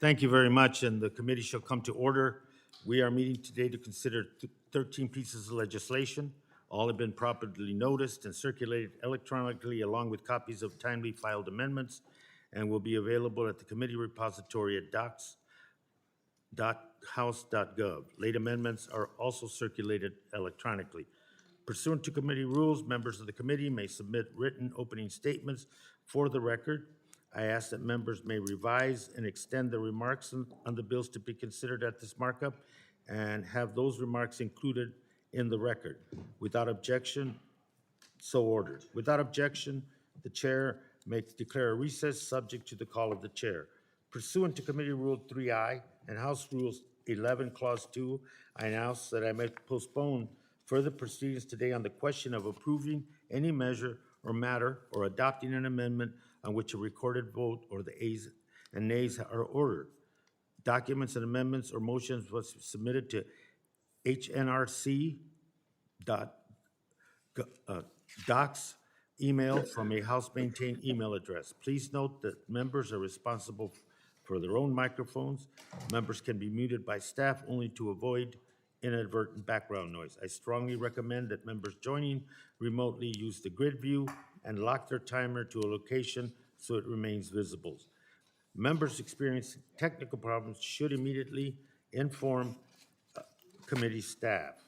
Thank you very much, and the committee shall come to order. We are meeting today to consider 13 pieces of legislation. All have been properly noticed and circulated electronically along with copies of timely filed amendments and will be available at the committee repository at docs.house.gov. Late amendments are also circulated electronically. Pursuant to committee rules, members of the committee may submit written opening statements for the record. I ask that members may revise and extend their remarks on the bills to be considered at this markup and have those remarks included in the record. Without objection, so ordered. Without objection, the chair may declare a recess subject to the call of the chair. Pursuant to Committee Rule 3I and House Rules 11, Clause 2, I announce that I may postpone further proceedings today on the question of approving any measure or matter or adopting an amendment on which a recorded vote or the ayes and nays are ordered. Documents and amendments or motions was submitted to hnrc.docs email from a House-maintained email address. Please note that members are responsible for their own microphones. Members can be muted by staff only to avoid inadvertent background noise. I strongly recommend that members joining remotely use the grid view and lock their timer to a location so it remains visible. Members experiencing technical problems should immediately inform committee staff.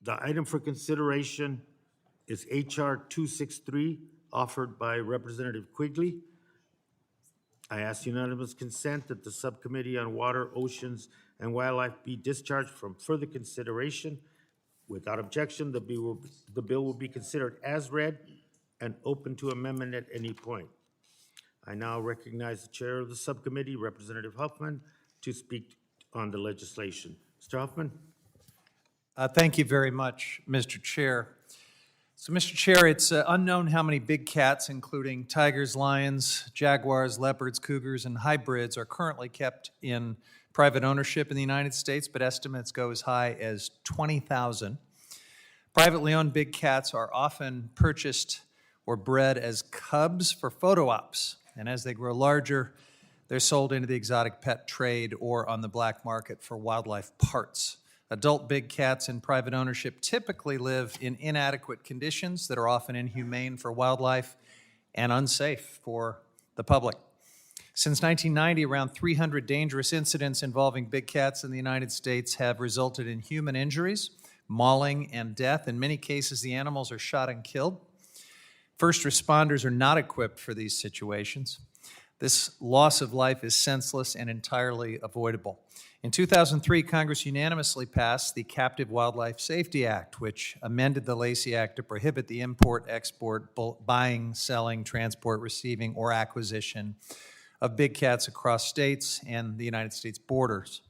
The item for consideration is HR 263, offered by Representative Quigley. I ask unanimous consent that the Subcommittee on Water, Oceans, and Wildlife be discharged from further consideration. Without objection, the bill will be considered as read and open to amendment at any point. I now recognize the chair of the subcommittee, Representative Huffman, to speak on the legislation. Mr. Huffman? Thank you very much, Mr. Chair. So, Mr. Chair, it's unknown how many big cats, including tigers, lions, jaguars, leopards, cougars, and hybrids, are currently kept in private ownership in the United States, but estimates go as high as 20,000. Privately owned big cats are often purchased or bred as cubs for photo ops, and as they grow larger, they're sold into the exotic pet trade or on the black market for wildlife parts. Adult big cats in private ownership typically live in inadequate conditions that are often inhumane for wildlife and unsafe for the public. Since 1990, around 300 dangerous incidents involving big cats in the United States have resulted in human injuries, mauling, and death. In many cases, the animals are shot and killed. First responders are not equipped for these situations. This loss of life is senseless and entirely avoidable. In 2003, Congress unanimously passed the Captive Wildlife Safety Act, which amended the Lacey Act to prohibit the import, export, buying, selling, transport, receiving, or acquisition of big cats across states and the United States borders.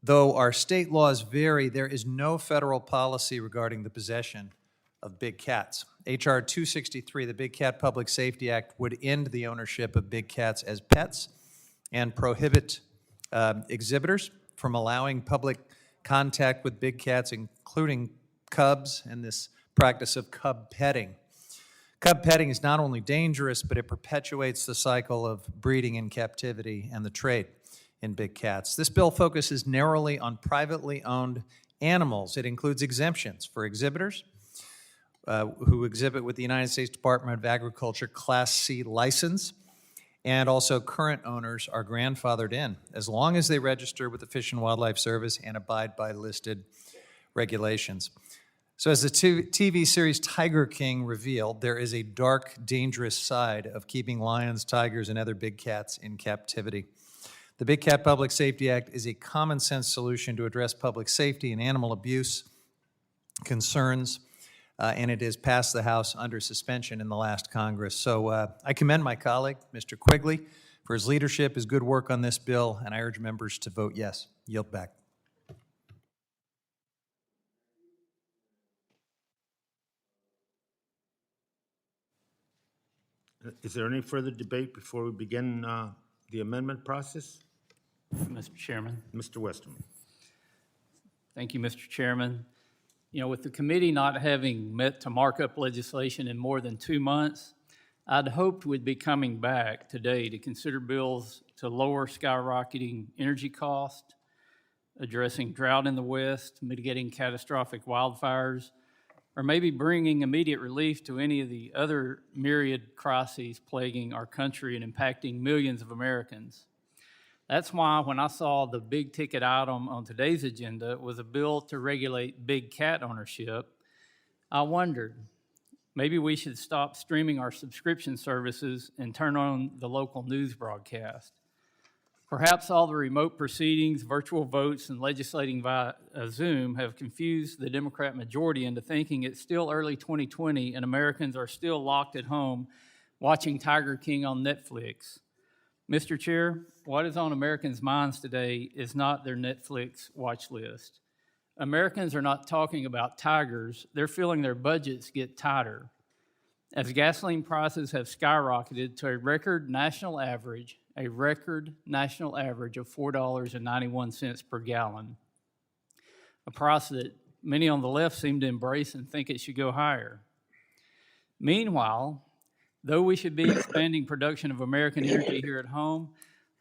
Though our state laws vary, there is no federal policy regarding the possession of big cats. H.R. 263, the Big Cat Public Safety Act, would end the ownership of big cats as pets and prohibit exhibitors from allowing public contact with big cats, including cubs, and this practice of cub petting. Cub petting is not only dangerous, but it perpetuates the cycle of breeding in captivity and the trade in big cats. This bill focuses narrowly on privately owned animals. It includes exemptions for exhibitors who exhibit with the United States Department of Agriculture Class C license, and also current owners are grandfathered in as long as they register with the Fish and Wildlife Service and abide by listed regulations. So as the TV series Tiger King revealed, there is a dark, dangerous side of keeping lions, tigers, and other big cats in captivity. The Big Cat Public Safety Act is a common sense solution to address public safety and animal abuse concerns, and it has passed the House under suspension in the last Congress. So I commend my colleague, Mr. Quigley, for his leadership, his good work on this bill, and I urge members to vote yes. Yield back. Is there any further debate before we begin the amendment process? Mr. Chairman. Mr. Westerman. Thank you, Mr. Chairman. You know, with the committee not having met to mark up legislation in more than 2 months, I'd hoped we'd be coming back today to consider bills to lower skyrocketing energy costs, addressing drought in the West, mitigating catastrophic wildfires, or maybe bringing immediate relief to any of the other myriad crises plaguing our country and impacting millions of Americans. That's why when I saw the big ticket item on today's agenda was a bill to regulate big cat ownership, I wondered, maybe we should stop streaming our subscription services and turn on the local news broadcast. Perhaps all the remote proceedings, virtual votes, and legislating via Zoom have confused the Democrat majority into thinking it's still early 2020 and Americans are still locked at home watching Tiger King on Netflix. Mr. Chair, what is on Americans' minds today is not their Netflix watch list. Americans are not talking about tigers, they're feeling their budgets get tighter. As gasoline prices have skyrocketed to a record national average of $4.91 per gallon, a price that many on the left seem to embrace and think it should go higher. Meanwhile, though we should be expanding production of American energy here at home,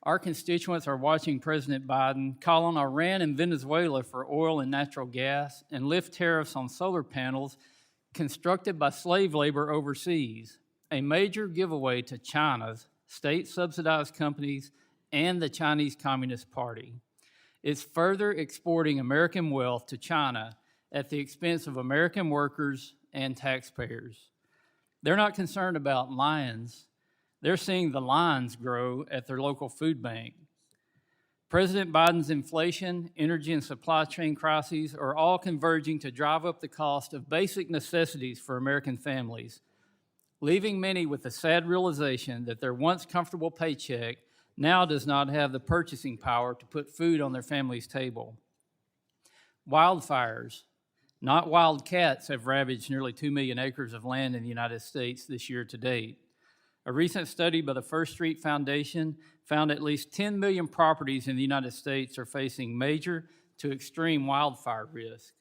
our constituents are watching President Biden call on Iran and Venezuela for oil and natural gas and lift tariffs on solar panels constructed by slave labor overseas, a major giveaway to China's state-subsidized companies and the Chinese Communist Party. It's further exporting American wealth to China at the expense of American workers and taxpayers. They're not concerned about lions. They're seeing the lines grow at their local food bank. President Biden's inflation, energy, and supply chain crises are all converging to drive up the cost of basic necessities for American families, leaving many with the sad realization that their once comfortable paycheck now does not have the purchasing power to put food on their family's table. Wildfires, not wild cats, have ravaged nearly 2 million acres of land in the United States this year to date. A recent study by the First Street Foundation found at least 10 million properties in the United States are facing major to extreme wildfire risk.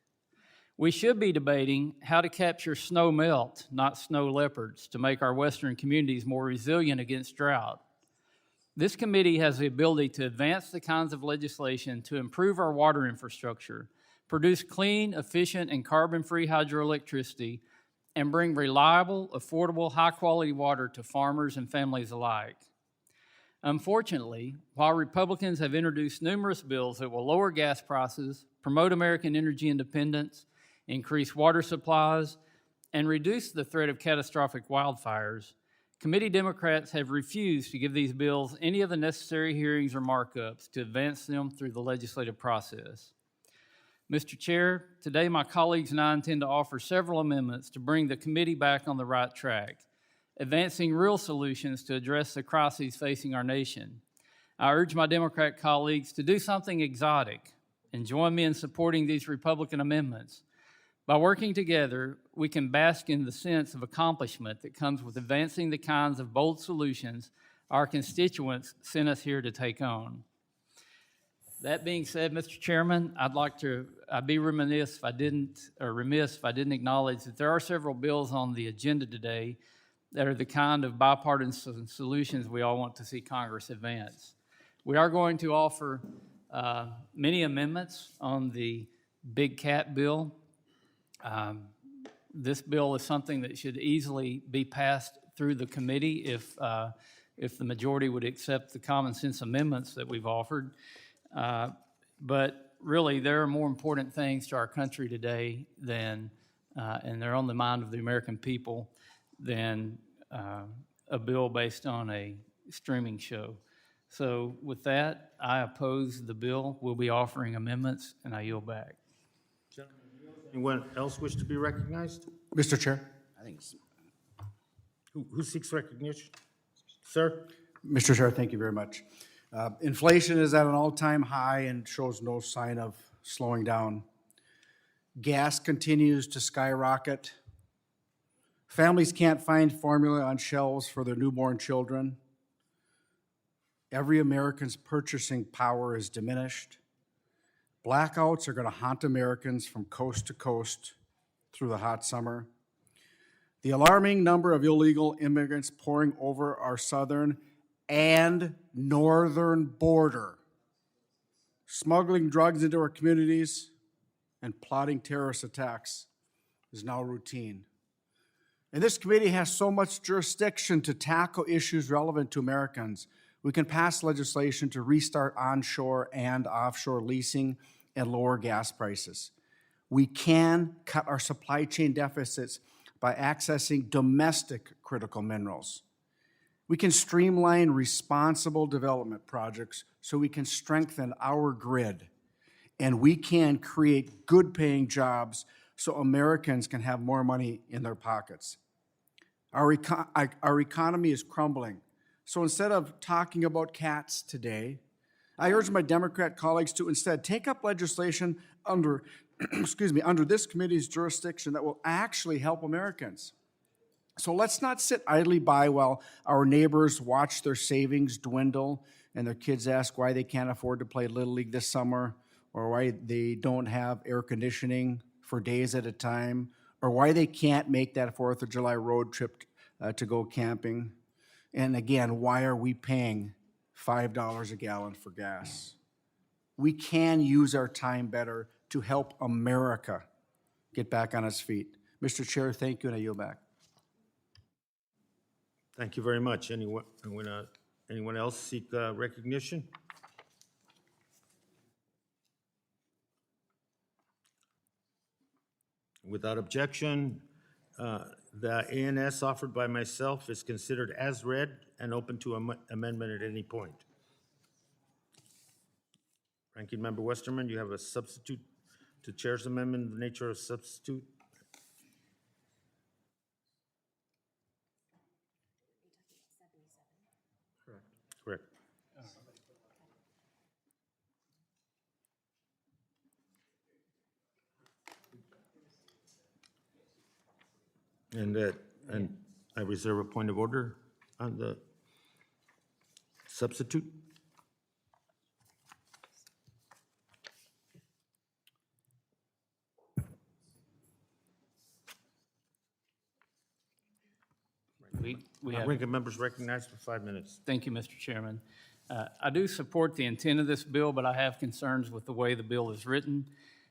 We should be debating how to capture snow melt, not snow leopards, to make our western communities more resilient against drought. This committee has the ability to advance the kinds of legislation to improve our water infrastructure, produce clean, efficient, and carbon-free hydroelectricity, and bring reliable, affordable, high-quality water to farmers and families alike. Unfortunately, while Republicans have introduced numerous bills that will lower gas prices, promote American energy independence, increase water supplies, and reduce the threat of catastrophic wildfires, committee Democrats have refused to give these bills any of the necessary hearings or markups to advance them through the legislative process. Mr. Chair, today my colleagues and I intend to offer several amendments to bring the committee back on the right track, advancing real solutions to address the crises facing our nation. I urge my Democrat colleagues to do something exotic and join me in supporting these Republican amendments. By working together, we can bask in the sense of accomplishment that comes with advancing the kinds of bold solutions our constituents sent us here to take on. That being said, Mr. Chairman, I'd be remiss if I didn't acknowledge that there are several bills on the agenda today that are the kind of bipartisan solutions we all want to see Congress advance. We are going to offer many amendments on the big cat bill. This bill is something that should easily be passed through the committee if the majority would accept the common sense amendments that we've offered. But really, there are more important things to our country today than, and they're on the mind of the American people, than a bill based on a streaming show. So with that, I oppose the bill. We'll be offering amendments, and I yield back. Anyone else wish to be recognized? Mr. Chair. Who seeks recognition? Sir? Mr. Chair, thank you very much. Inflation is at an all-time high and shows no sign of slowing down. Gas continues to skyrocket. Families can't find formula on shelves for their newborn children. Every American's purchasing power is diminished. Blackouts are going to haunt Americans from coast to coast through the hot summer. The alarming number of illegal immigrants pouring over our southern and northern border, smuggling drugs into our communities, and plotting terrorist attacks is now routine. And this committee has so much jurisdiction to tackle issues relevant to Americans. We can pass legislation to restart onshore and offshore leasing and lower gas prices. We can cut our supply chain deficits by accessing domestic critical minerals. We can streamline responsible development projects so we can strengthen our grid. And we can create good-paying jobs so Americans can have more money in their pockets. Our economy is crumbling. So instead of talking about cats today, I urge my Democrat colleagues to instead take up legislation under, under this committee's jurisdiction that will actually help Americans. So let's not sit idly by while our neighbors watch their savings dwindle and their kids ask why they can't afford to play Little League this summer, or why they don't have air conditioning for days at a time, or why they can't make that 4th of July road trip to go camping. And again, why are we paying $5 a gallon for gas? We can use our time better to help America get back on its feet. Mr. Chair, thank you, and I yield back. Thank you very much. Anyone else seek recognition? Without objection, the ANS offered by myself is considered as read and open to amendment at any point. Ranking Member Westerman, you have a substitute to Chair's amendment in the nature of substitute. Correct. And I reserve a point of order on the substitute. We have, Ranking members recognized for 5 minutes. thank you, Mr. Chairman. I do support the intent of this bill, but I have concerns with the way the bill is written.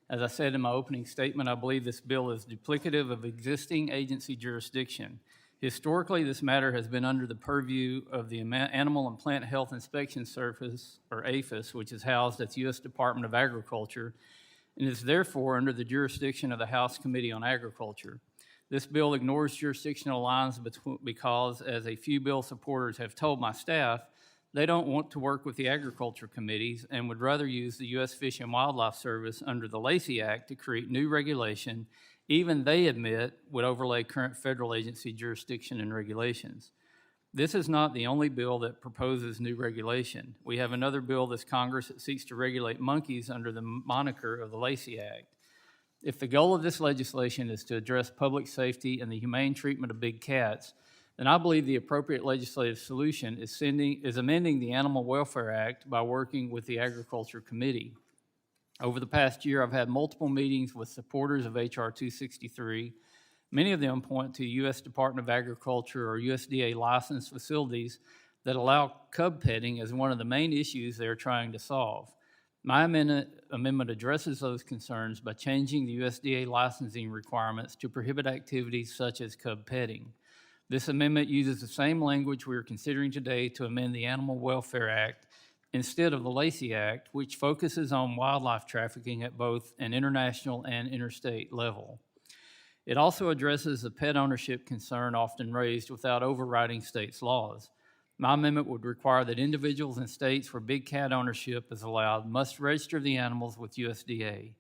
As I said in my opening statement, I believe this bill is duplicative of existing agency jurisdiction. Historically, this matter has been under the purview of the Animal and Plant Health Inspection Service, or APHIS, which is housed at the U.S. Department of Agriculture, and is therefore under the jurisdiction of the House Committee on Agriculture. This bill ignores jurisdictional lines because, as a few bill supporters have told my staff, they don't want to work with the agriculture committees and would rather use the U.S. Fish and Wildlife Service under the Lacey Act to create new regulation, even they admit would overlay current federal agency jurisdiction and regulations. This is not the only bill that proposes new regulation. We have another bill this Congress that seeks to regulate monkeys under the moniker of the Lacey Act. If the goal of this legislation is to address public safety and the humane treatment of big cats, then I believe the appropriate legislative solution is amending the Animal Welfare Act by working with the Agriculture Committee. Over the past year, I've had multiple meetings with supporters of H.R. 263. Many of them point to U.S. Department of Agriculture or USDA licensed facilities that allow cub petting as one of the main issues they're trying to solve. My amendment addresses those concerns by changing the USDA licensing requirements to prohibit activities such as cub petting. This amendment uses the same language we are considering today to amend the Animal Welfare Act instead of the Lacey Act, which focuses on wildlife trafficking at both an international and interstate level. It also addresses the pet ownership concern often raised without overriding states' laws. My amendment would require that individuals in states where big cat ownership is allowed must register the animals with USDA.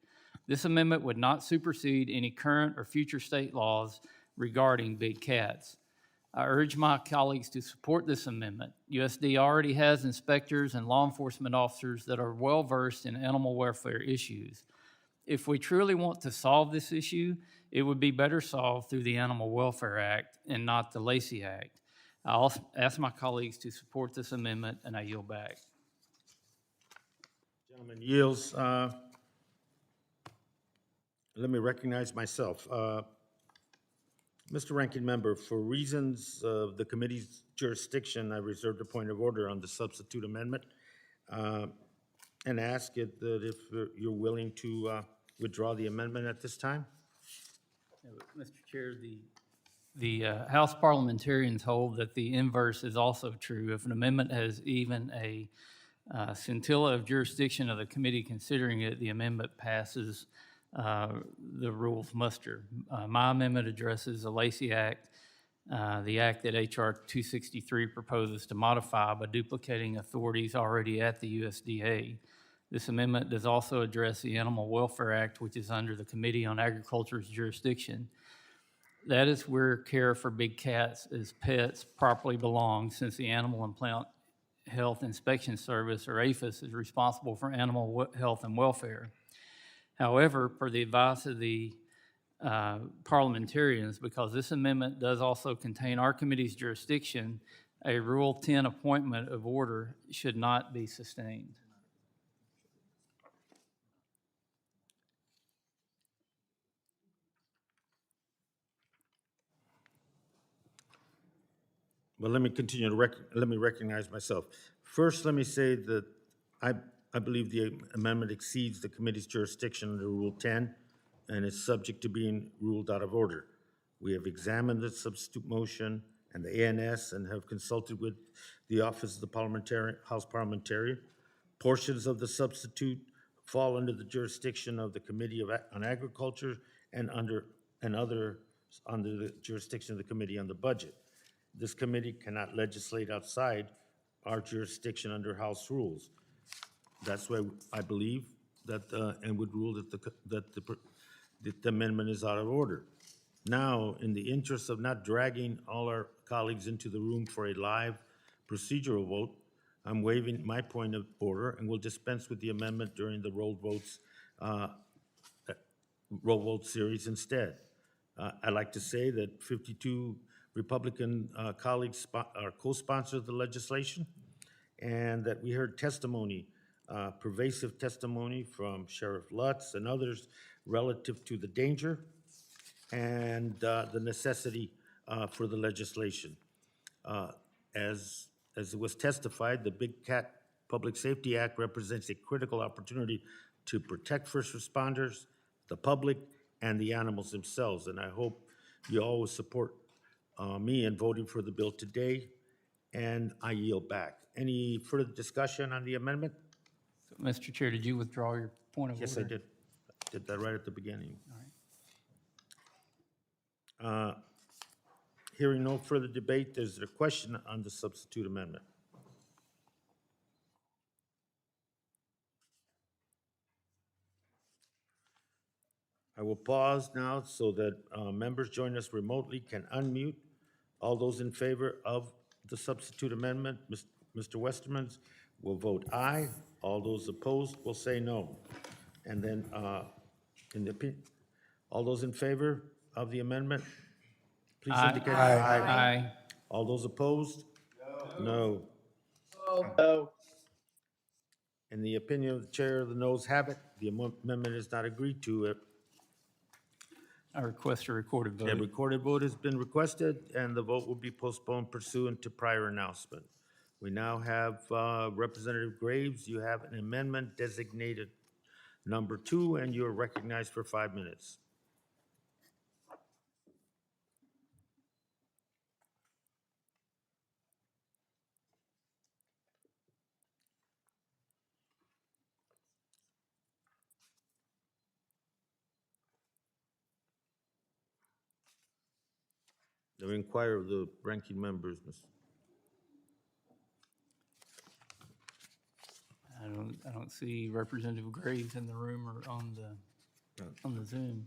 This amendment would not supersede any current or future state laws regarding big cats. I urge my colleagues to support this amendment. USDA already has inspectors and law enforcement officers that are well-versed in animal welfare issues. If we truly want to solve this issue, it would be better solved through the Animal Welfare Act and not the Lacey Act. I also ask my colleagues to support this amendment, and I yield back. Gentleman yields. Let me recognize myself. Mr. Ranking Member, for reasons of the committee's jurisdiction, I reserved a point of order on the substitute amendment and ask it that if you're willing to withdraw the amendment at this time? Mr. Chair, the House parliamentarians hold that the inverse is also true. If an amendment has even a scintilla of jurisdiction of the committee considering it, the amendment passes the rules muster. My amendment addresses the Lacey Act, the act that H.R. 263 proposes to modify by duplicating authorities already at the USDA. This amendment does also address the Animal Welfare Act, which is under the Committee on Agriculture's jurisdiction. That is where care for big cats as pets properly belongs, since the Animal and Plant Health Inspection Service, or APHIS, is responsible for animal health and welfare. However, per the advice of the parliamentarians, because this amendment does also contain our committee's jurisdiction, a Rule 10 appointment of order should not be sustained. Well, let me continue to let me recognize myself. First, let me say that I believe the amendment exceeds the committee's jurisdiction under Rule 10 and is subject to being ruled out of order. We have examined the substitute motion and the ANS and have consulted with the Office of the House Parliamentarian. Portions of the substitute fall under the jurisdiction of the Committee on Agriculture and others under the jurisdiction of the Committee on the Budget. This committee cannot legislate outside our jurisdiction under House rules. That's why I believe that, and would rule that the amendment is out of order. Now, in the interest of not dragging all our colleagues into the room for a live procedural vote, I'm waiving my point of order and will dispense with the amendment during the roll vote series instead. I'd like to say that 52 Republican colleagues are co-sponsors of the legislation, and that we heard testimony, pervasive testimony from Sheriff Lutz and others relative to the danger and the necessity for the legislation. As it was testified, the Big Cat Public Safety Act represents a critical opportunity to protect first responders, the public, and the animals themselves, and I hope you all will support me in voting for the bill today, and I yield back. Any further discussion on the amendment? Mr. Chair, did you withdraw your point of order? Yes, I did. Did that right at the beginning. All right. Hearing no further debate, there's a question on the substitute amendment. I will pause now so that members joining us remotely can unmute. All those in favor of the substitute amendment, Mr. Westermans, will vote aye. All those opposed will say no. And then, all those in favor of the amendment, please indicate. Aye. All those opposed? No. No. In the opinion of the chair, the noes have it. The amendment is not agreed to. I request a recorded vote. A recorded vote has been requested, and the vote will be postponed pursuant to prior announcement. We now have Representative Graves. You have an amendment designated number 2, and you are recognized for 5 minutes. The inquiry of the ranking members, Ms. I don't see Representative Graves in the room or on the Zoom.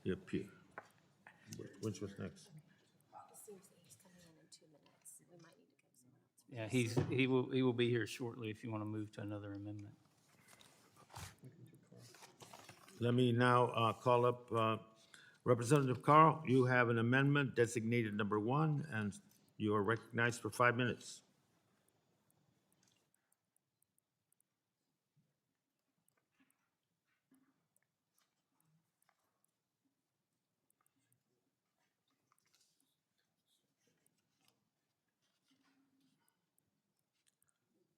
Yep, here. Which was next? Seems that he's coming in 2 minutes. We might need to give someone else. Yeah, he will be here shortly if you want to move to another amendment. Let me now call up Representative Carl. You have an amendment designated number 1, and you are recognized for 5 minutes.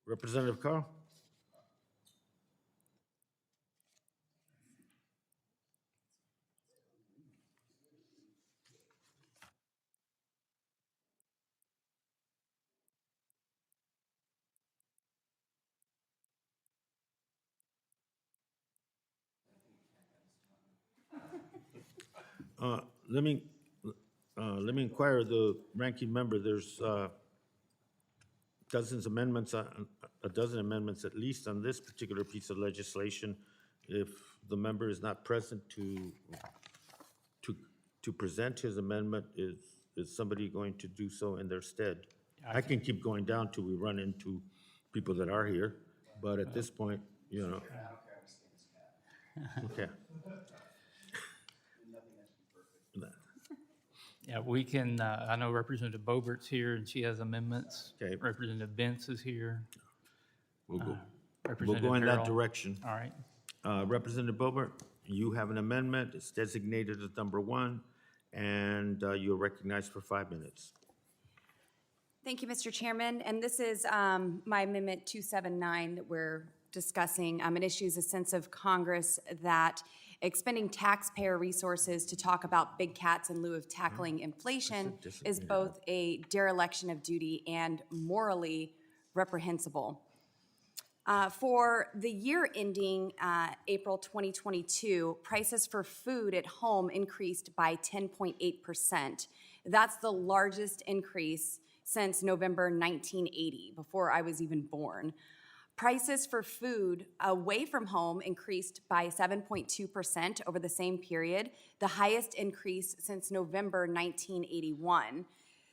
Representative Carl? Uh, Let me, let me inquire the ranking member, there's dozens amendments, a dozen amendments at least on this particular piece of legislation. If the member is not present to present his amendment, is somebody going to do so in their stead? I can keep going down till we run into people that are here, but at this point, you know. Okay. Yeah, we can, I know Representative Bobert's here and she has amendments. Okay. Representative Vince is here. We'll go Representative in that Harrell. direction. All right. Representative Bobert, you have an amendment. It's designated as number 1, and you're recognized for 5 minutes. Thank you, Mr. Chairman. And this is my Amendment 279 that we're discussing. It issues a sense of Congress that expending taxpayer resources to talk about big cats in lieu of tackling inflation is both a dereliction of duty and morally reprehensible. For the year ending April 2022, prices for food at home increased by 10.8%. That's the largest increase since November 1980, before I was even born. Prices for food away from home increased by 7.2% over the same period, the highest increase since November 1981.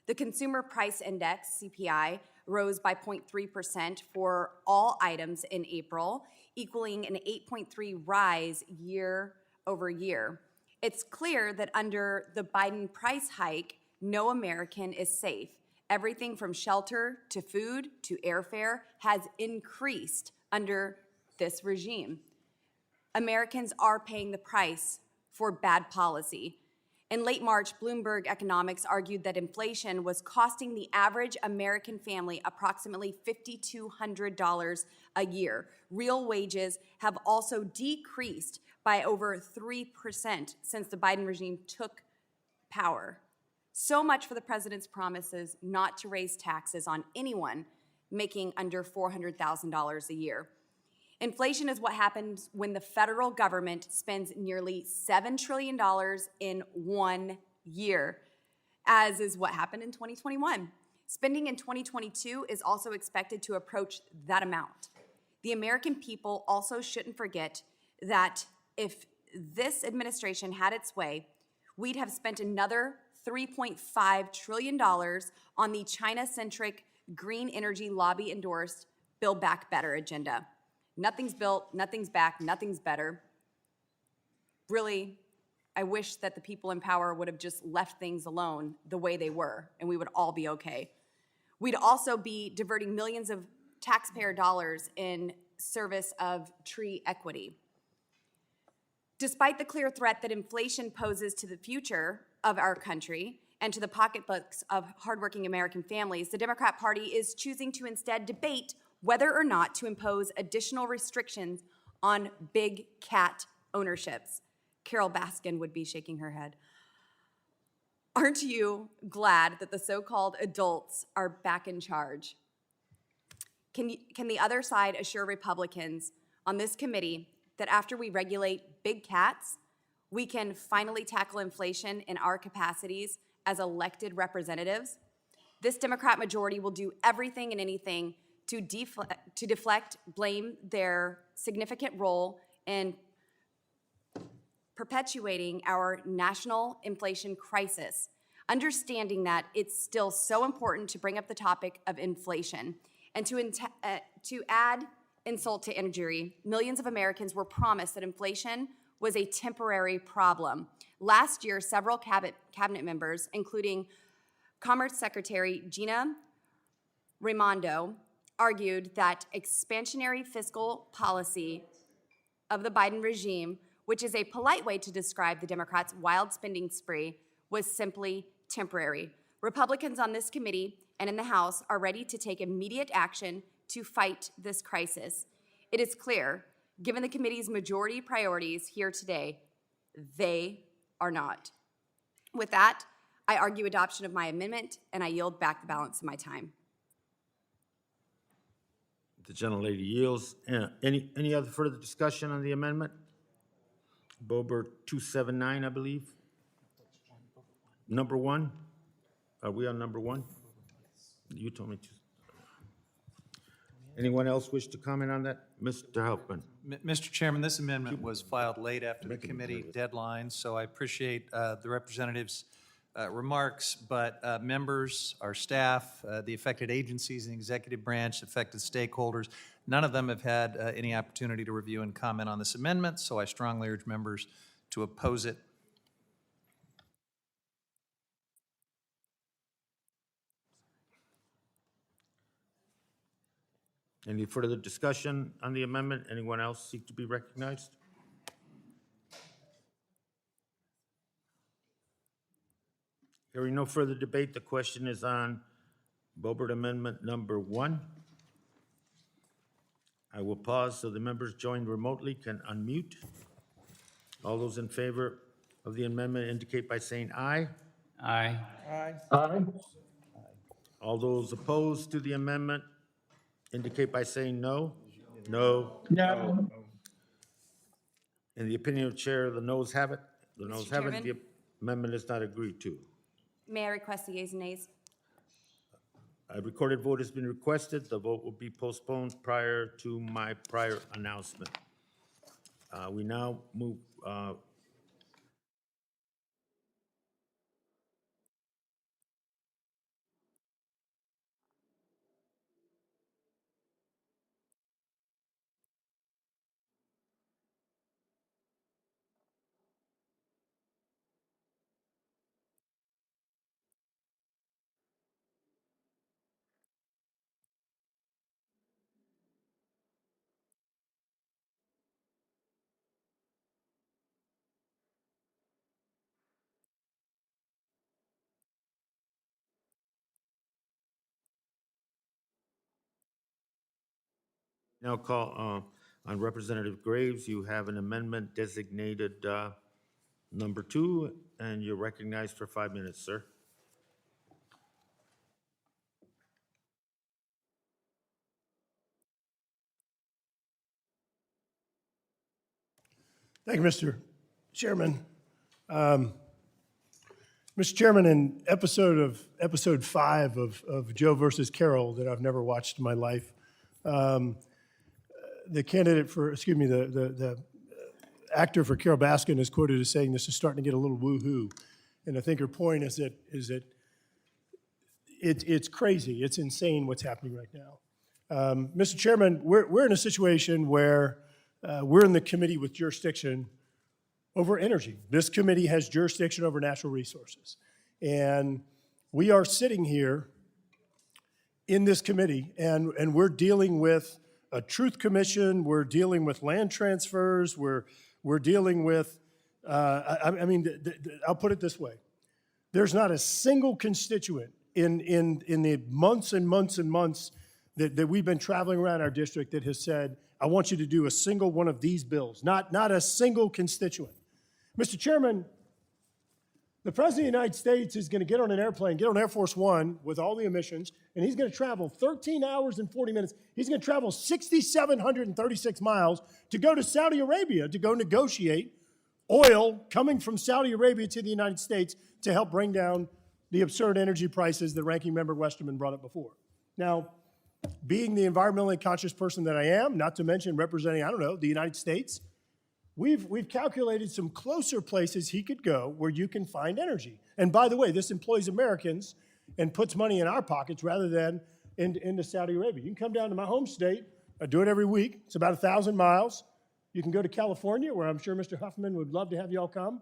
The Consumer Price Index, CPI, rose by 0.3% for all items in April, equaling an 8.3 rise year over year. It's clear that under the Biden price hike, no American is safe. Everything from shelter to food to airfare has increased under this regime. Americans are paying the price for bad policy. In late March, Bloomberg Economics argued that inflation was costing the average American family approximately $5,200 a year. Real wages have also decreased by over 3% since the Biden regime took power. So much for the president's promises not to raise taxes on anyone making under $400,000 a year. Inflation is what happens when the federal government spends nearly $7 trillion in 1 year, as is what happened in 2021. Spending in 2022 is also expected to approach that amount. The American people also shouldn't forget that if this administration had its way, we'd have spent another $3.5 trillion on the China-centric green energy lobby-endorsed Build Back Better agenda. Nothing's built, nothing's back, nothing's better. Really, I wish that the people in power would have just left things alone the way they were, and we would all be okay. We'd also be diverting millions of taxpayer dollars in service of tree equity. Despite the clear threat that inflation poses to the future of our country and to the pocketbooks of hardworking American families, the Democrat Party is choosing to instead debate whether or not to impose additional restrictions on big cat ownerships. Carol Baskin would be shaking her head. Aren't you glad that the so-called adults are back in charge? Can the other side assure Republicans on this committee that after we regulate big cats, we can finally tackle inflation in our capacities as elected representatives? This Democrat majority will do everything and anything to deflect blame their significant role in perpetuating our national inflation crisis, understanding that it's still so important to bring up the topic of inflation. And to add insult to injury, millions of Americans were promised that inflation was a temporary problem. Last year, several cabinet members, including Commerce Secretary Gina Raimondo, argued that expansionary fiscal policy of the Biden regime, which is a polite way to describe the Democrats' wild spending spree, was simply temporary. Republicans on this committee and in the House are ready to take immediate action to fight this crisis. It is clear, given the committee's majority priorities here today, they are not. With that, I argue adoption of my amendment, and I yield back the balance of my time. The gentlelady yields. Any other further discussion on the amendment? Bober 279, I believe. Number one? Are we on number one? You told me to. Anyone else wish to comment on that? Mr. Huffman? Mr. Chairman, this amendment was filed late after the committee deadline, so I appreciate the representative's remarks, but members, our staff, the affected agencies and executive branch, affected stakeholders, none of them have had any opportunity to review and comment on this amendment, so I strongly urge members to oppose it. Any further discussion on the amendment? Anyone else seek to be recognized? Hearing no further debate, the question is on Boebert Amendment number 1. I will pause so the members joined remotely can unmute. All those in favor of the amendment indicate by saying aye. Aye. Aye. All those opposed to the amendment indicate by saying no. No. No. In the opinion of Chair, the noes have it. The noes have it. Chairman? The amendment is not agreed to. May I request the yeas and nays? A recorded vote has been requested. The vote will be postponed prior to my prior announcement. We now move, now call on Representative Graves. You have an amendment designated number 2, and you're recognized for 5 minutes, sir. Thank you, Mr. Chairman. Mr. Chairman, in episode 5 of Joe versus Carol that I've never watched in my life, the candidate for, the actor for Carol Baskin is quoted as saying this is starting to get a little woo-hoo. And I think her point is that it's crazy, it's insane what's happening right now. Mr. Chairman, we're in a situation where we're in the committee with jurisdiction over energy. This committee has jurisdiction over natural resources. And we are sitting here in this committee, and we're dealing with a truth commission, we're dealing with land transfers, we're dealing with, I'll put it this way. There's not a single constituent in the months and months and months that we've been traveling around our district that has said, I want you to do a single one of these bills. Not a single constituent. Mr. Chairman, the President of the United States is going to get on an airplane, get on Air Force One with all the emissions, and he's going to travel 13 hours and 40 minutes. He's going to travel 6,736 miles to go to Saudi Arabia to go negotiate oil coming from Saudi Arabia to the United States to help bring down the absurd energy prices that Ranking Member Westerman brought up before. Now, being the environmentally conscious person that I am, not to mention representing, the United States, we've calculated some closer places he could go where you can find energy. And by the way, this employs Americans and puts money in our pockets rather than into Saudi Arabia. You can come down to my home state. I do it every week. It's about 1,000 miles. You can go to California, where I'm sure Mr. Huffman would love to have you all come.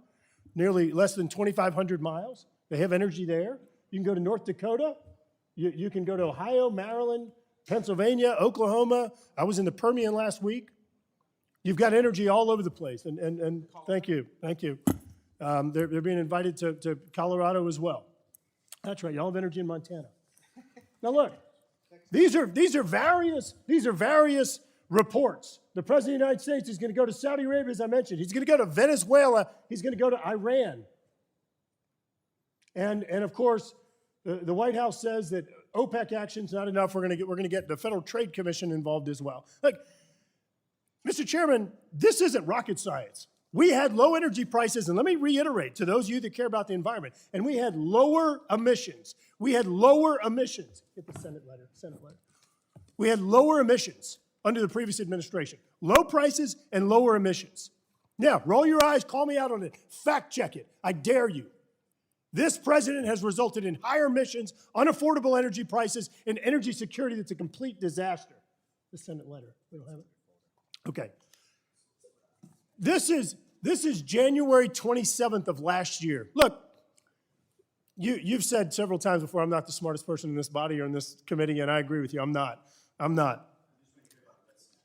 Nearly less than 2,500 miles. They have energy there. You can go to North Dakota. You can go to Ohio, Maryland, Pennsylvania, Oklahoma. I was in the Permian last week. You've got energy all over the place, and thank you. They're being invited to Colorado as well. That's right, y'all have energy in Montana. Now look, These are various reports. The President of the United States is going to go to Saudi Arabia, as I mentioned. He's going to go to Venezuela. He's going to go to Iran. And of course, the White House says that OPEC action's not enough. We're going to get the Federal Trade Commission involved as well. Look, Mr. Chairman, this isn't rocket science. We had low energy prices, and let me reiterate to those of you that care about the environment, and we had lower emissions. We had lower emissions. Get the Senate letter. We had lower emissions under the previous administration. Low prices and lower emissions. Now, roll your eyes, call me out on it. Fact check it. I dare you. This president has resulted in higher emissions, unaffordable energy prices, and energy security that's a complete disaster. The Senate letter. We don't have it? Okay. This is January 27th of last year. Look, you've said several times before, I'm not the smartest person in this body or in this committee, and I agree with you. I'm not.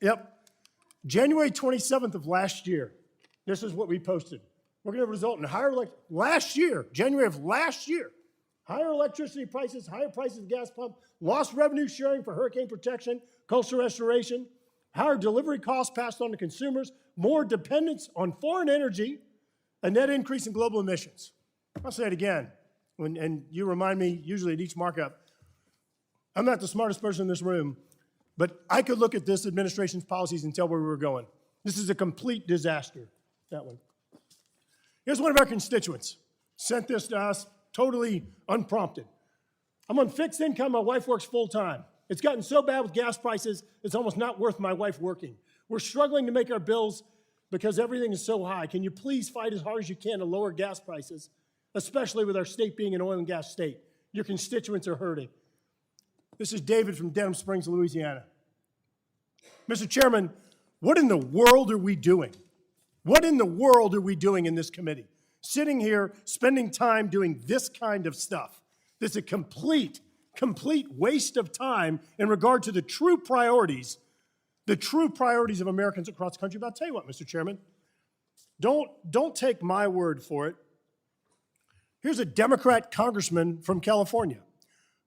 Yep. January 27th of last year. This is what we posted. We're going to result in January of last year, higher electricity prices, higher prices of gas pump, lost revenue sharing for hurricane protection, coastal restoration, higher delivery costs passed on to consumers, more dependence on foreign energy, a net increase in global emissions. I'll say it again, and you remind me usually at each markup, I'm not the smartest person in this room, but I could look at this administration's policies and tell where we were going. This is a complete disaster, that one. Here's one of our constituents, sent this to us totally unprompted. I'm on fixed income, my wife works full time. It's gotten so bad with gas prices, it's almost not worth my wife working. We're struggling to make our bills because everything is so high. Can you please fight as hard as you can to lower gas prices, especially with our state being an oil and gas state? Your constituents are hurting. This is David from Denham Springs, Louisiana. Mr. Chairman, what in the world are we doing? What in the world are we doing in this committee? Sitting here, spending time doing this kind of stuff. This is a complete waste of time in regard to the true priorities of Americans across the country. But I'll tell you what, Mr. Chairman, don't take my word for it. Here's a Democrat congressman from California.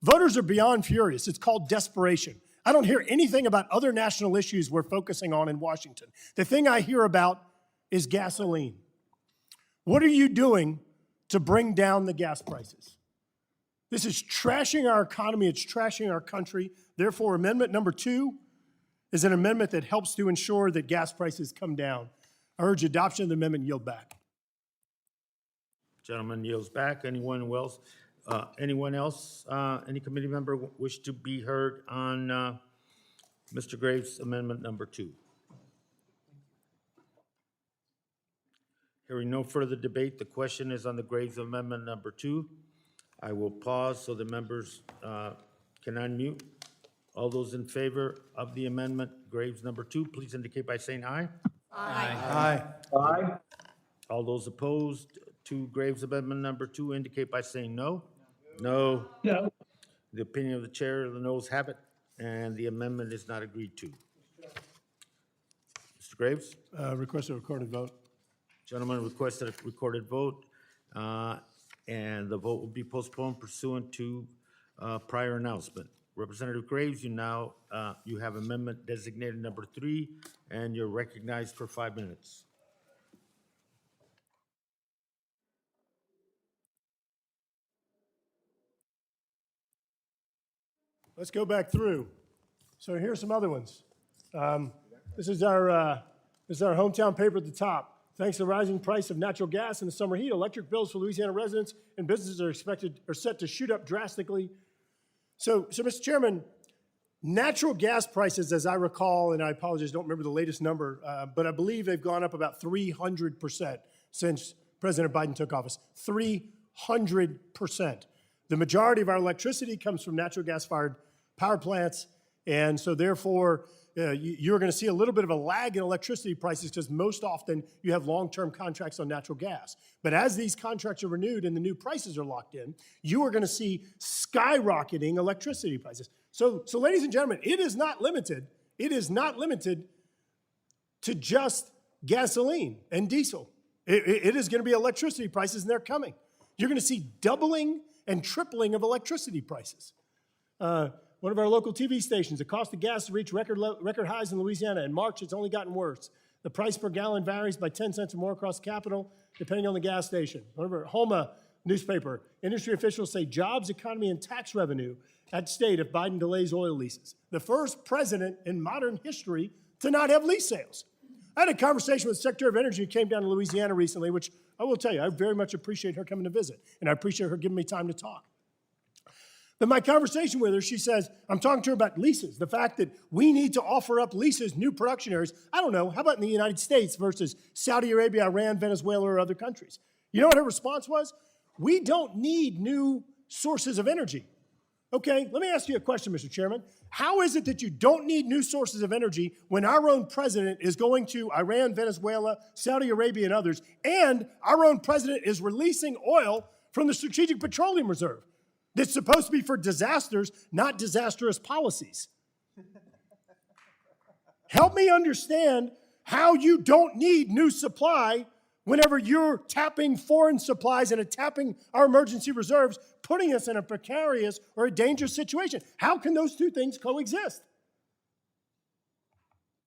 Voters are beyond furious. It's called desperation. I don't hear anything about other national issues we're focusing on in Washington. The thing I hear about is gasoline. What are you doing to bring down the gas prices? This is trashing our economy. It's trashing our country. Therefore, amendment number 2 is an amendment that helps to ensure that gas prices come down. I urge adoption of the amendment and yield back. Gentleman yields back. Anyone else? Any committee member wish to be heard on Mr. Graves' amendment number 2? Hearing no further debate, the question is on the Graves amendment number 2. I will pause so the members can unmute. All those in favor of the amendment, Graves number 2, please indicate by saying aye. Aye. Aye. All those opposed to Graves amendment number 2 indicate by saying no. No. No. The opinion of the chair, the noes have it, and the amendment is not agreed to. Mr. Graves? Request a recorded vote. Gentleman requested a recorded vote, and the vote will be postponed pursuant to prior announcement. Representative Graves, you have amendment designated number 3, and you're recognized for 5 minutes. Let's go back through. So here's some other ones. This is our hometown paper at the top. Thanks to the rising price of natural gas and the summer heat, electric bills for Louisiana residents and businesses are set to shoot up drastically. So Mr. Chairman, natural gas prices, as I recall, and I apologize, don't remember the latest number, but I believe they've gone up about 300% since President Biden took office. 300%. The majority of our electricity comes from natural gas-fired power plants, and so therefore, you're going to see a little bit of a lag in electricity prices because most often you have long-term contracts on natural gas. But as these contracts are renewed and the new prices are locked in, you are going to see skyrocketing electricity prices. So ladies and gentlemen, it is not limited to just gasoline and diesel. It is going to be electricity prices, and they're coming. You're going to see doubling and tripling of electricity prices. local TV stations, the cost of gas reached record highs in Louisiana. In March, it's only gotten worse. The price per gallon varies by 10 cents or more across the capital, depending on the gas station. One of our Homa newspaper, industry officials say jobs, economy, and tax revenue at stake if Biden delays oil leases. The first president in modern history to not have lease sales. I had a conversation with the Secretary of Energy who came down to Louisiana recently, which I will tell you, I very much appreciate her coming to visit, and I appreciate her giving me time to talk. But my conversation with her, she says, I'm talking to her about leases, the fact that we need to offer up leases, new production areas. I don't know, how about in the United States versus Saudi Arabia, Iran, Venezuela, or other countries? You know what her response was? We don't need new sources of energy. Okay, let me ask you a question, Mr. Chairman. How is it that you don't need new sources of energy when our own president is going to Iran, Venezuela, Saudi Arabia, and others, and our own president is releasing oil from the Strategic Petroleum Reserve that's supposed to be for disasters, not disastrous policies? Help me understand how you don't need new supply whenever you're tapping foreign supplies and tapping our emergency reserves, putting us in a precarious or a dangerous situation. How can those two things coexist?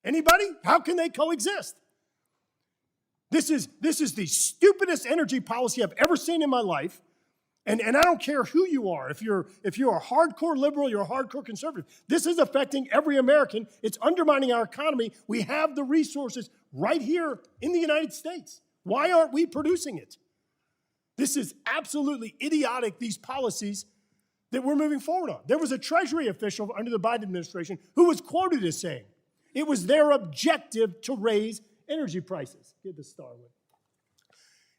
Anybody? How can they coexist? This is the stupidest energy policy I've ever seen in my life. And I don't care who you are. If you're a hardcore liberal, you're a hardcore conservative. This is affecting every American. It's undermining our economy. We have the resources right here in the United States. Why aren't we producing it? This is absolutely idiotic, these policies that we're moving forward on. There was a Treasury official under the Biden administration who was quoted as saying it was their objective to raise energy prices. Get the star with.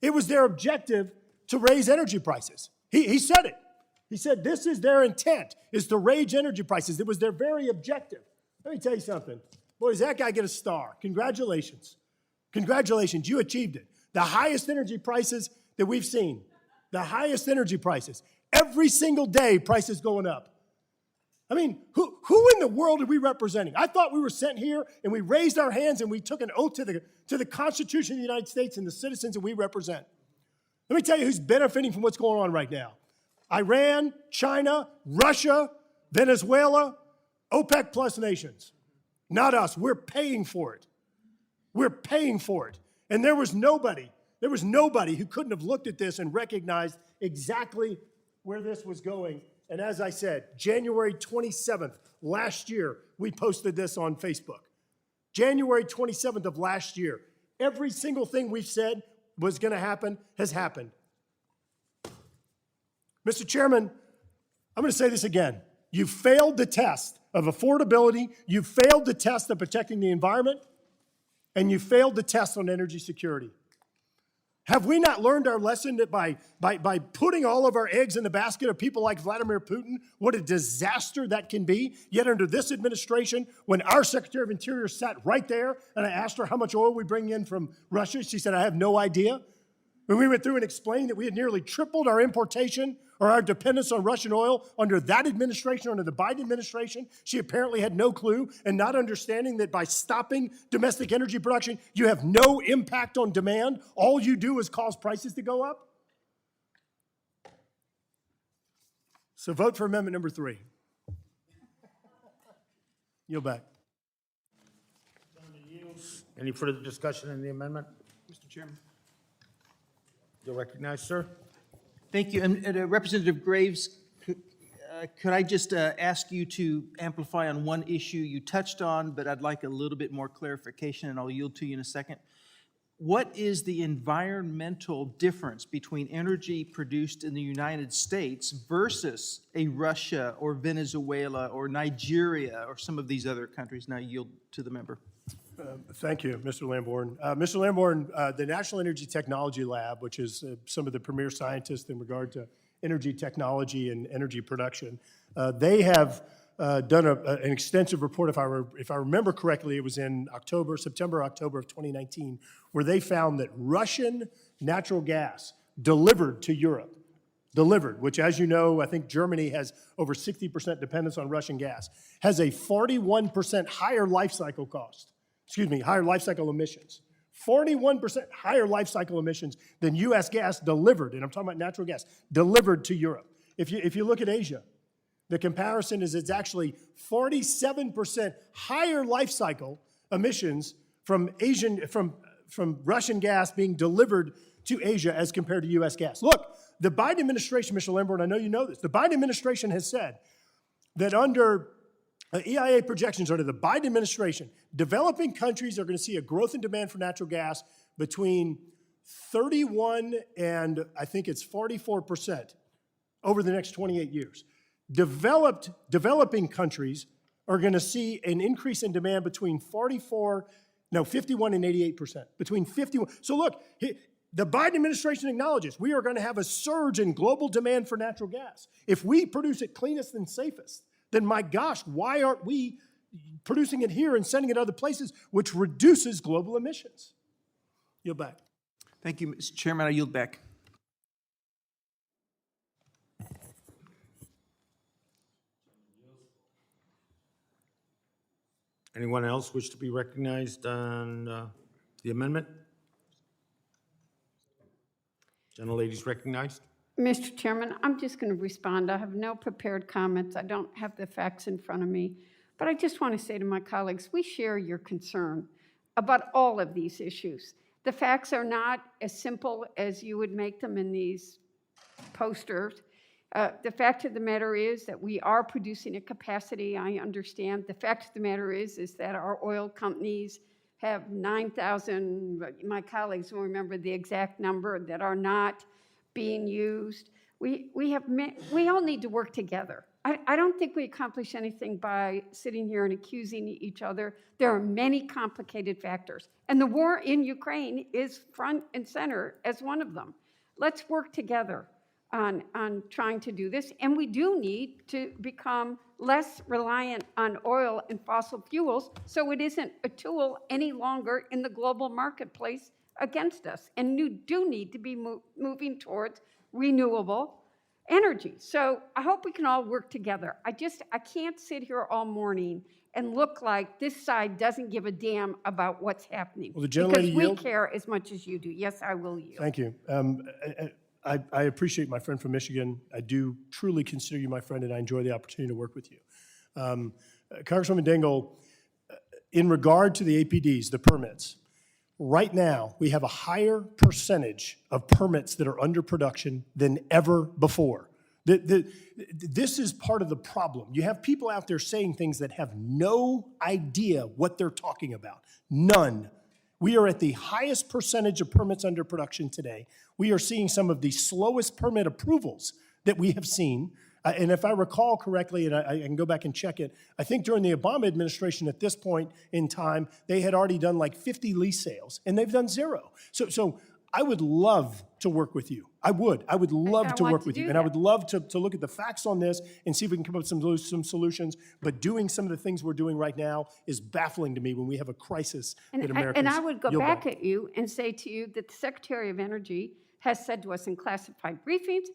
It was their objective to raise energy prices. He said it. He said this is their intent, is to raise energy prices. It was their very objective. Let me tell you something. Boy, does that guy get a star. Congratulations. Congratulations, you achieved it. The highest energy prices that we've seen. The highest energy prices. Every single day, prices going up. I mean, who in the world are we representing? I thought we were sent here and we raised our hands and we took an oath to the Constitution of the United States and the citizens that we represent. Let me tell you who's benefiting from what's going on right now. Iran, China, Russia, Venezuela, OPEC plus nations. Not us. We're paying for it. We're paying for it. And there was nobody who couldn't have looked at this and recognized exactly where this was going. And as I said, January 27th, last year, we posted this on Facebook. January 27th of last year, every single thing we've said was going to happen has happened. Mr. Chairman, I'm going to say this again. You failed the test of affordability, you failed the test of protecting the environment, and you failed the test on energy security. Have we not learned our lesson that by putting all of our eggs in the basket of people like Vladimir Putin, what a disaster that can be? Yet under this administration, when our Secretary of Interior sat right there and I asked her how much oil we bring in from Russia, she said, I have no idea. When we went through and explained that we had nearly tripled our importation or our dependence on Russian oil under that administration, under the Biden administration, she apparently had no clue, and not understanding that by stopping domestic energy production, you have no impact on demand. All you do is cause prices to go up. So vote for amendment number 3. Yield back. Any further discussion on the amendment? Mr. Chairman. You're recognized, sir. Thank you. And Representative Graves, could I just ask you to amplify on one issue you touched on, but I'd like a little bit more clarification, and I'll yield to you in a second. What is the environmental difference between energy produced in the United States versus a Russia or Venezuela or Nigeria or some of these other countries? Now I yield to the member. Thank you, Mr. Lamborn. Mr. Lamborn, the National Energy Technology Lab, which is some of the premier scientists in regard to energy technology and energy production, they have done an extensive report, if I remember correctly, it was in September, October of 2019, where they found that Russian natural gas delivered to Europe, which, as you know, I think Germany has over 60% dependence on Russian gas, has a 41% higher life cycle emissions. 41% higher life cycle emissions than U.S. gas delivered, and I'm talking about natural gas, delivered to Europe. If you look at Asia, The comparison is it's actually 47% higher life cycle emissions from Russian gas being delivered to Asia as compared to U.S. gas. Look, the Biden administration, Mr. Lamborn, I know you know this, the Biden administration has said that under EIA projections under the Biden administration, developing countries are going to see a growth in demand for natural gas between 31 and I think it's 44% over the next 28 years. Developing countries are going to see an increase in demand between 51 and 88%. Between 51. So look, the Biden administration acknowledges we are going to have a surge in global demand for natural gas. If we produce it cleanest and safest, then my gosh, why aren't we producing it here and sending it other places, which reduces global emissions? Yield back. Thank you, Mr. Chairman. I yield back. Anyone else wish to be recognized on the amendment? Gentlelady's recognized. Mr. Chairman, I'm just going to respond. I have no prepared comments. I don't have the facts in front of me. But I just want to say to my colleagues, we share your concern about all of these issues. The facts are not as simple as you would make them in these posters. The fact of the matter is that we are producing at capacity, I understand. The fact of the matter is that our oil companies have 9,000, my colleagues will remember the exact number, that are not being used. We all need to work together. I don't think we accomplish anything by sitting here and accusing each other. There are many complicated factors. And the war in Ukraine is front and center as one of them. Let's work together on trying to do this. And we do need to become less reliant on oil and fossil fuels so it isn't a tool any longer in the global marketplace against us. And you do need to be moving towards renewable energy. So I hope we can all work together. I can't sit here all morning and look like this side doesn't give a damn about what's happening. Will the gentlelady because we yield? care as much as you do. Yes, I will yield. Thank you. I appreciate my friend from Michigan. I do truly consider you my friend, and I enjoy the opportunity to work with you. Congresswoman Dingell, in regard to the APDs, the permits, right now we have a higher percentage of permits that are under production than ever before. This is part of the problem. You have people out there saying things that have no idea what they're talking about. None. We are at the highest percentage of permits under production today. We are seeing some of the slowest permit approvals that we have seen. And if I recall correctly, and I can go back and check it, I think during the Obama administration at this point in time, they had already done like 50 lease sales, and they've done 0. So I would love to work with you. I would love to work with you. And I would love to look at the facts on this and see if we can come up with some solutions. But doing some of the things we're doing right now is baffling to me when we have a crisis that Americans And I would go yield back at you and say to you that the Secretary of Energy has said to us in classified briefings,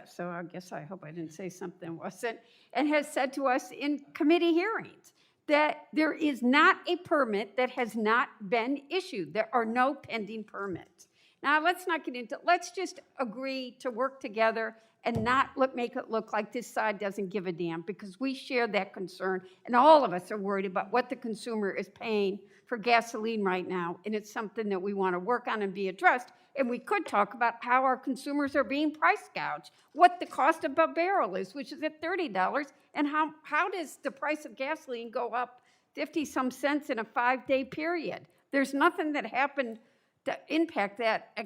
so I hope I didn't say something wasn't, and has said to us in committee hearings that there is not a permit that has not been issued. There are no pending permits. Now, let's just agree to work together and not make it look like this side doesn't give a damn, because we share that concern, and all of us are worried about what the consumer is paying for gasoline right now, and it's something that we want to work on and be addressed. And we could talk about how our consumers are being price gouged, what the cost of a barrel is, which is at $30, and how does the price of gasoline go up 50-some cents in a 5-day period? There's nothing that happened to impact that,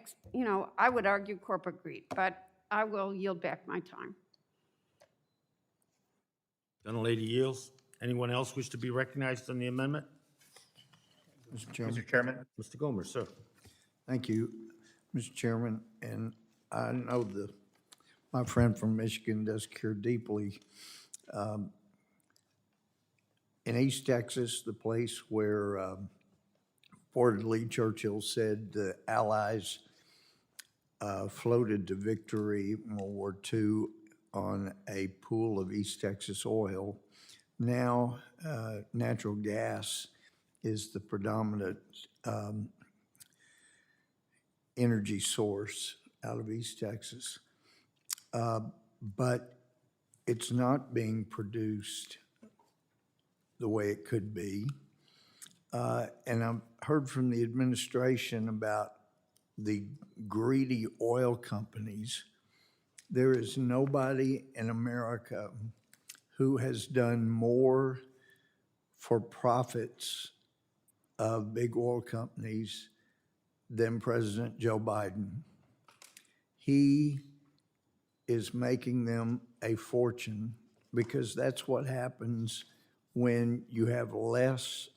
I would argue corporate greed, but I will yield back my time. Gentlelady yields. Anyone else wish to be recognized on the amendment? Mr. Chairman. Mr. Gomer, sir. Thank you, Mr. Chairman. And I know my friend from Michigan does care deeply. In East Texas, the place where reportedly Churchill said the Allies floated to victory in World War II on a pool of East Texas oil. Now, natural gas is the predominant energy source out of East Texas. But it's not being produced the way it could be. And I've heard from the administration about the greedy oil companies. There is nobody in America who has done more for profits of big oil companies than President Joe Biden. He is making them a fortune because that's what happens when you have less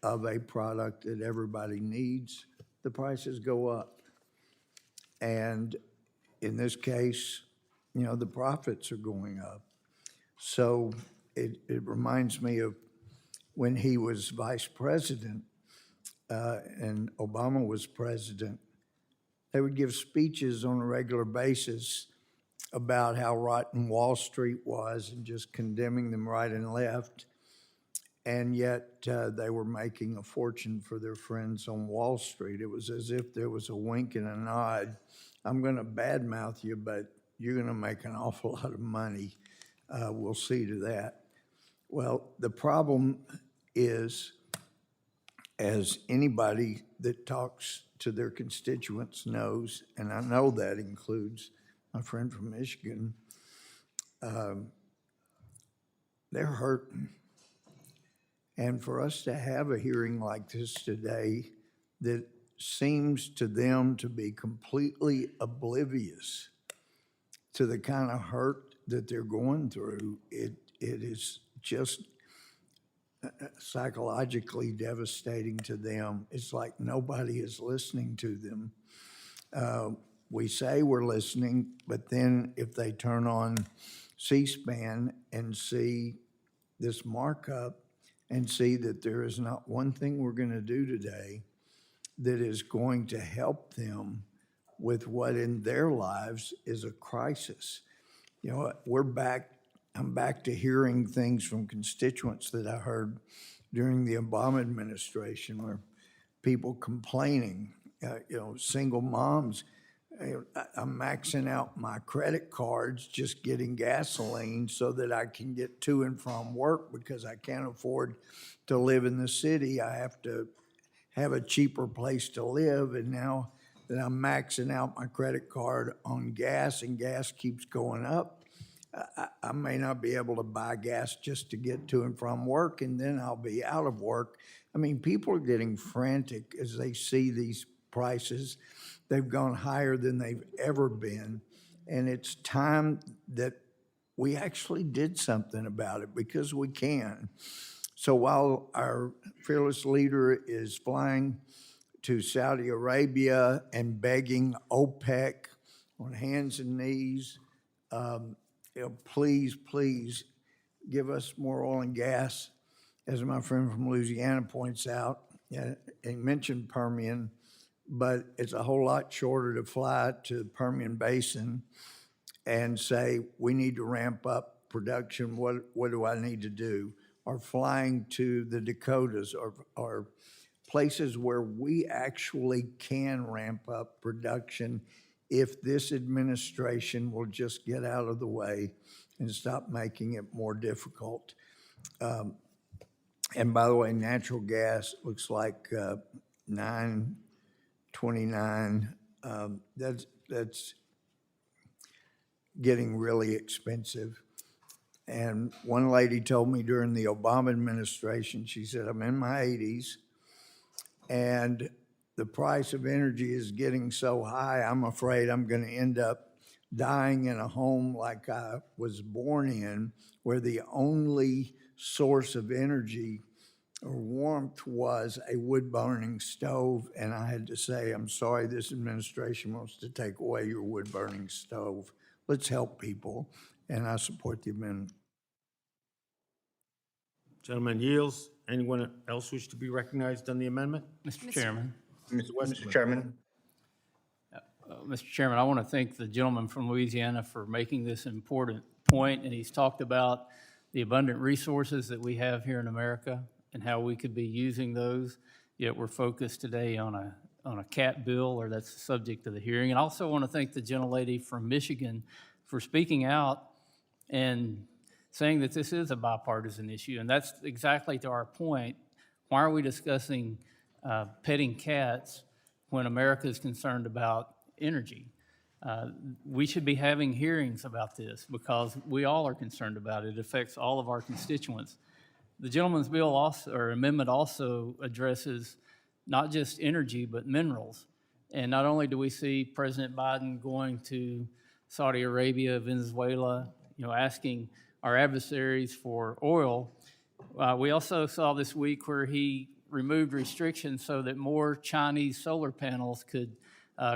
of a product that everybody needs. The prices go up. And in this case, you know, the profits are going up. So it reminds me of when he was vice president and Obama was president. They would give speeches on a regular basis about how rotten Wall Street was and just condemning them right and left. And yet they were making a fortune for their friends on Wall Street. It was as if there was a wink and a nod. I'm going to badmouth you, but you're going to make an awful lot of money. We'll see to that. Well, the problem is, as anybody that talks to their constituents knows, and I know that includes my friend from Michigan, they're hurting. And for us to have a hearing like this today that seems to them to be completely oblivious to the kind of hurt that they're going through, it is just psychologically devastating to them. It's like nobody is listening to them. We say we're listening, but then if they turn on C-SPAN and see this markup and see that there is not one thing we're going to do today that is going to help them with what in their lives is a crisis. You know, I'm back to hearing things from constituents that I heard during the Obama administration, where people complaining, single moms, I'm maxing out my credit cards, just getting gasoline so that I can get to and from work because I can't afford to live in the city. I have to have a cheaper place to live. And now that I'm maxing out my credit card on gas and gas keeps going up, I may not be able to buy gas just to get to and from work, and then I'll be out of work. I mean, people are getting frantic as they see these prices. They've gone higher than they've ever been, and it's time that we actually did something about it because we can. So while our fearless leader is flying to Saudi Arabia and begging OPEC on hands and knees, please, please give us more oil and gas, as my friend from Louisiana points out. He mentioned Permian, but it's a whole lot shorter to fly to the Permian Basin and say, we need to ramp up production. What do I need to do? Or flying to the Dakotas or places where we actually can ramp up production if this administration will just get out of the way and stop making it more difficult. And by the way, natural gas looks like $9.29. That's getting really expensive. And one lady told me during the Obama administration, she said, I'm in my 80s, and the price of energy is getting so high, I'm afraid I'm going to end up dying in a home like I was born in, where the only source of energy or warmth was a wood-burning stove. And I had to say, I'm sorry, this administration wants to take away your wood-burning stove. Let's help people, and I support the amendment. Gentleman yields. Anyone else wish to be recognized on the amendment? Mr. Chairman. Mr. Chairman. Mr. Chairman, I want to thank the gentleman from Louisiana for making this important point, and he's talked about the abundant resources that we have here in America and how we could be using those, yet we're focused today on a CAT bill, or that's the subject of the hearing. And I also want to thank the gentlelady from Michigan for speaking out and saying that this is a bipartisan issue. And that's exactly to our point. Why are we discussing petting cats when America is concerned about energy? We should be having hearings about this because we all are concerned about it. It affects all of our constituents. The gentleman's bill also, or amendment also addresses not just energy, but minerals. And not only do we see President Biden going to Saudi Arabia, Venezuela, asking our adversaries for oil, we also saw this week where he removed restrictions so that more Chinese solar panels could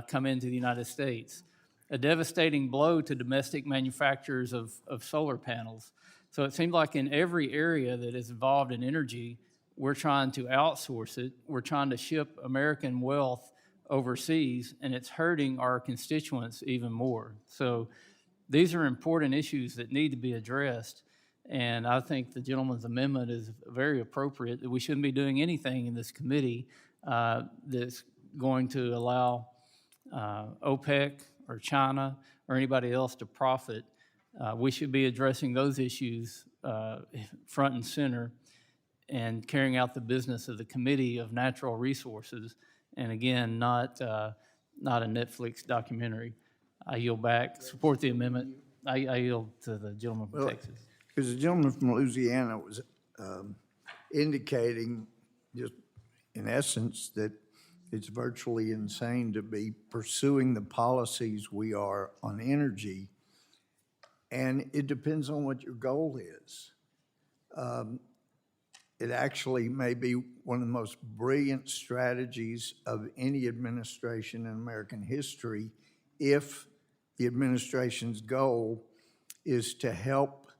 come into the United States. A devastating blow to domestic manufacturers of solar panels. So it seems like in every area that is involved in energy, we're trying to outsource it. We're trying to ship American wealth overseas, and it's hurting our constituents even more. So these are important issues that need to be addressed, and I think the gentleman's amendment is very appropriate, that we shouldn't be doing anything in this committee that's going to allow OPEC or China or anybody else to profit. We should be addressing those issues front and center and carrying out the business of the Committee of Natural Resources, and again, not a Netflix documentary. I yield back. Support the amendment. I yield to the gentleman from Texas. Because the gentleman from Louisiana was indicating, just in essence, that it's virtually insane to be pursuing the policies we are on energy, and it depends on what your goal is. It actually may be one of the most brilliant strategies of any administration in American history if the administration's goal is to help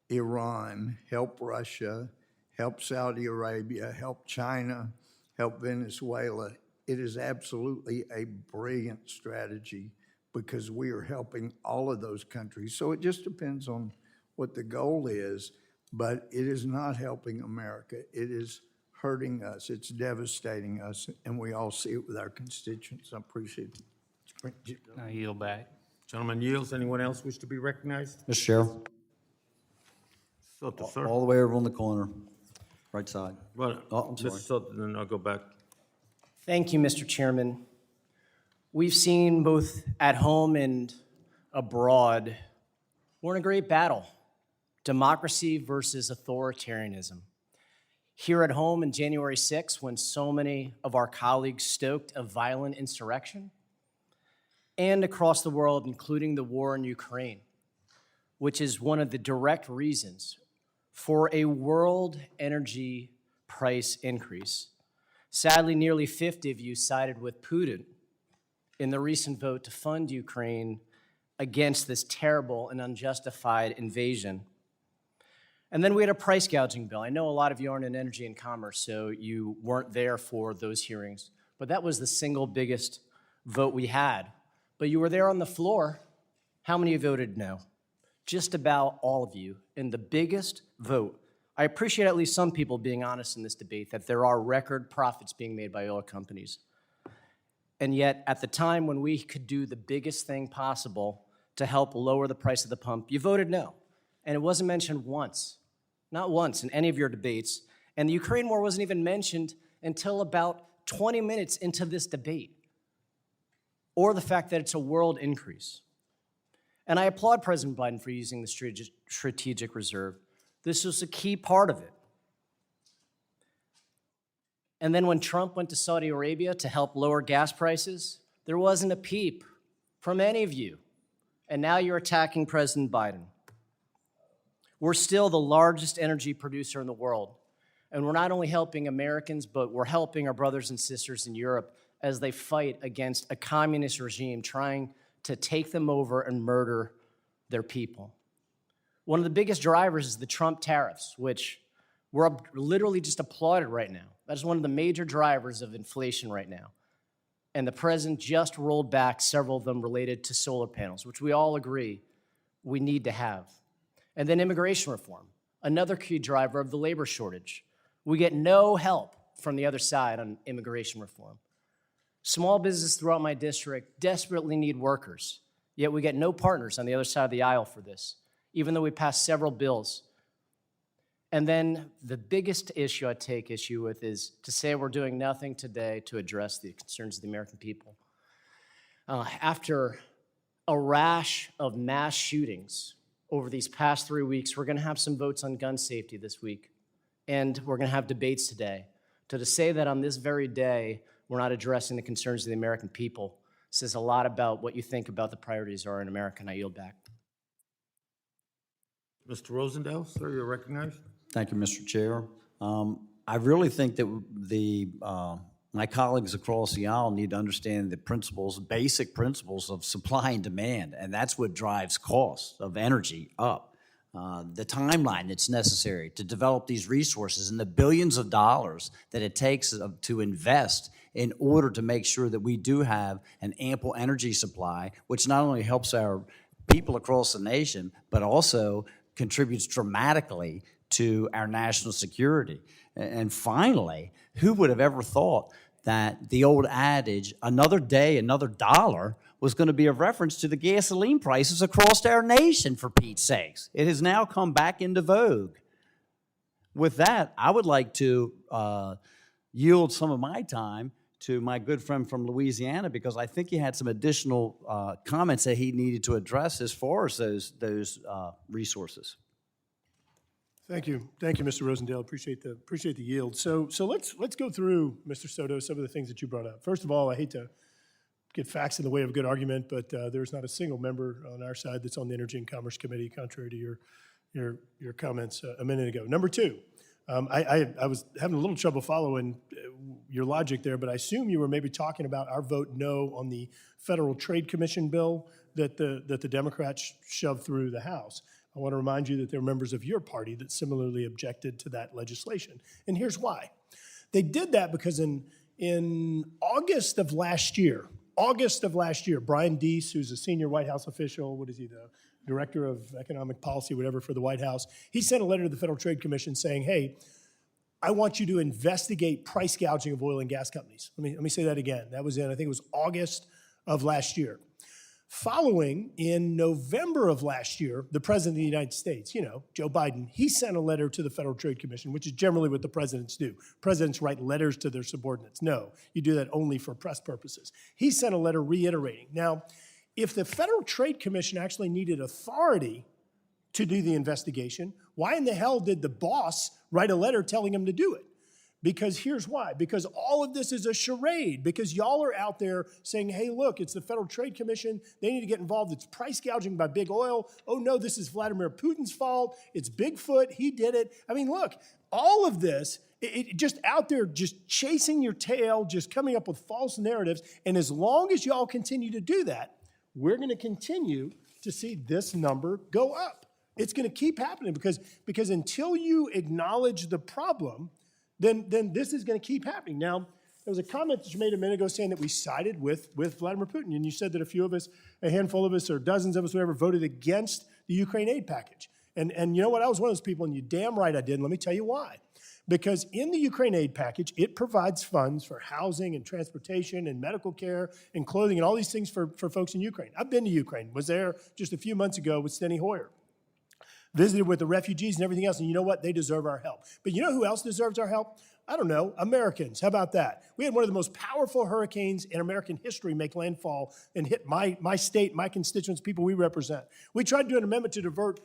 Iran, help Russia, help Saudi Arabia, help China, help Venezuela. It is absolutely a brilliant strategy because we are helping all of those countries. So it just depends on what the goal is, but it is not helping America. It is hurting us. It's devastating us, and we all see it with our constituents. I appreciate it. I yield back. Gentleman yields. Anyone else wish to be recognized? Mr. Chair, Soto, sir. all the way over on the corner, right side. Well, Oh, I'm sorry. Mr. Soto, then I'll go back. Thank you, Mr. Chairman. We've seen both at home and abroad, we're in a great battle. Democracy versus authoritarianism. Here at home in January 6th, when so many of our colleagues stoked a violent insurrection, and across the world, including the war in Ukraine, which is one of the direct reasons for a world energy price increase. Sadly, nearly 50 of you sided with Putin in the recent vote to fund Ukraine against this terrible and unjustified invasion. And then we had a price gouging bill. I know a lot of you aren't in energy and commerce, so you weren't there for those hearings, but that was the single biggest vote we had. But you were there on the floor. How many voted no? Just about all of you. In the biggest vote. I appreciate at least some people being honest in this debate that there are record profits being made by oil companies. And yet, at the time when we could do the biggest thing possible to help lower the price of the pump, you voted no. And it wasn't mentioned once, not once in any of your debates. And the Ukraine war wasn't even mentioned until about 20 minutes into this debate, or the fact that it's a world increase. And I applaud President Biden for using the strategic reserve. This was a key part of it. And then when Trump went to Saudi Arabia to help lower gas prices, there wasn't a peep from any of you. And now you're attacking President Biden. We're still the largest energy producer in the world. And we're not only helping Americans, but we're helping our brothers and sisters in Europe as they fight against a communist regime trying to take them over and murder their people. One of the biggest drivers is the Trump tariffs, which we're literally just applauded right now. That is one of the major drivers of inflation right now. And the president just rolled back several of them related to solar panels, which we all agree we need to have. And then immigration reform, another key driver of the labor shortage. We get no help from the other side on immigration reform. Small businesses throughout my district desperately need workers, yet we get no partners on the other side of the aisle for this. even though we passed several bills. And then the biggest issue I take issue with is to say we're doing nothing today to address the concerns of the American people. After a rash of mass shootings over these past 3 weeks, we're going to have some votes on gun safety this week, and we're going to have debates today. To say that on this very day we're not addressing the concerns of the American people says a lot about what you think about the priorities are in America, and I yield back. Mr. Rosendale, sir, you're recognized. Thank you, Mr. Chair. I really think that my colleagues across the aisle need to understand the principles, basic principles of supply and demand, and that's what drives costs of energy up. The timeline that's necessary to develop these resources and the billions of dollars that it takes to invest in order to make sure that we do have an ample energy supply, which not only helps our people across the nation, but also contributes dramatically to our national security. And finally, who would have ever thought that the old adage, another day, another dollar, was going to be a reference to the gasoline prices across our nation, for Pete's sakes. It has now come back into vogue. With that, I would like to yield some of my time to my good friend from Louisiana, because I think he had some additional comments that he needed to address as far as those resources. Thank you, Mr. Rosendale. Appreciate the yield. So let's go through, Mr. Soto, some of the things that you brought up. First of all, I hate to get facts in the way of a good argument, but there's not a single member on our side that's on the Energy and Commerce Committee, contrary to your comments a minute ago. Number two, I was having a little trouble following your logic there, but I assume you were maybe talking about our vote no on the Federal Trade Commission bill that the Democrats shoved through the House. I want to remind you that there are members of your party that similarly objected to that legislation. And here's why. They did that because in August of last year, Brian Deese, who's a senior White House official, what is he, the director of economic policy, whatever, for the White House, he sent a letter to the Federal Trade Commission saying, hey, I want you to investigate price gouging of oil and gas companies. Let me say that again. That was I think it was August of last year. Following, in November of last year, the President of the United States, Joe Biden, he sent a letter to the Federal Trade Commission, which is generally what the presidents do. Presidents write letters to their subordinates. No, you do that only for press purposes. He sent a letter reiterating. Now, if the Federal Trade Commission actually needed authority to do the investigation, why in the hell did the boss write a letter telling him to do it? Because here's why. Because all of this is a charade. Because y'all are out there saying, hey, look, it's the Federal Trade Commission. They need to get involved. It's price gouging by big oil. Oh, no, this is Vladimir Putin's fault. It's Bigfoot. He did it. I mean, look, all of this, it just out there just chasing your tail, just coming up with false narratives. And as long as y'all continue to do that, we're going to continue to see this number go up. It's going to keep happening because until you acknowledge the problem, then this is going to keep happening. Now, there was a comment that you made a minute ago saying that we sided with Vladimir Putin, and you said that a handful of us, or dozens of us, whatever, voted against the Ukraine aid package. And you know what? I was one of those people, and you're damn right I did, and let me tell you why. Because in the Ukraine aid package, it provides funds for housing and transportation and medical care and clothing and all these things for folks in Ukraine. I've been to Ukraine, was there just a few months ago with Steny Hoyer. Visited with the refugees and everything else, and you know what? They deserve our help. But you know who else deserves our help? I don't know, Americans. How about that? We had one of the most powerful hurricanes in American history make landfall and hit my state, my constituents, people we represent. We tried to do an amendment to divert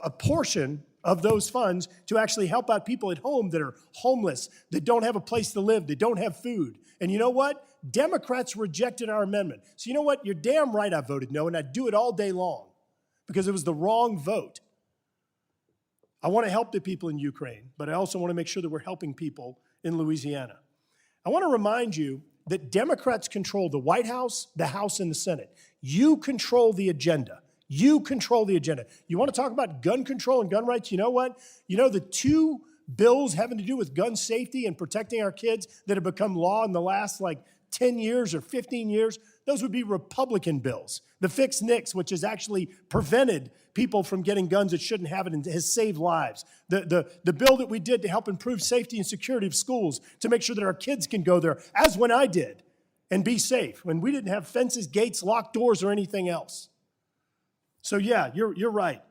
a portion of those funds to actually help out people at home that are homeless, that don't have a place to live, that don't have food. And you know what? Democrats rejected our amendment. So you know what? You're damn right I voted no, and I'd do it all day long because it was the wrong vote. I want to help the people in Ukraine, but I also want to make sure that we're helping people in Louisiana. I want to remind you that Democrats control the White House, the House, and the Senate. You control the agenda. You control the agenda. You want to talk about gun control and gun rights? You know what? You know the two bills having to do with gun safety and protecting our kids that have become law in the last 10 years or 15 years? Those would be Republican bills. The Fix Nix, which has actually prevented people from getting guns that shouldn't have it and has saved lives. The bill that we did to help improve safety and security of schools to make sure that our kids can go there, as when I did, and be safe, when we didn't have fences, gates, locked doors, or anything else. So yeah, you're right.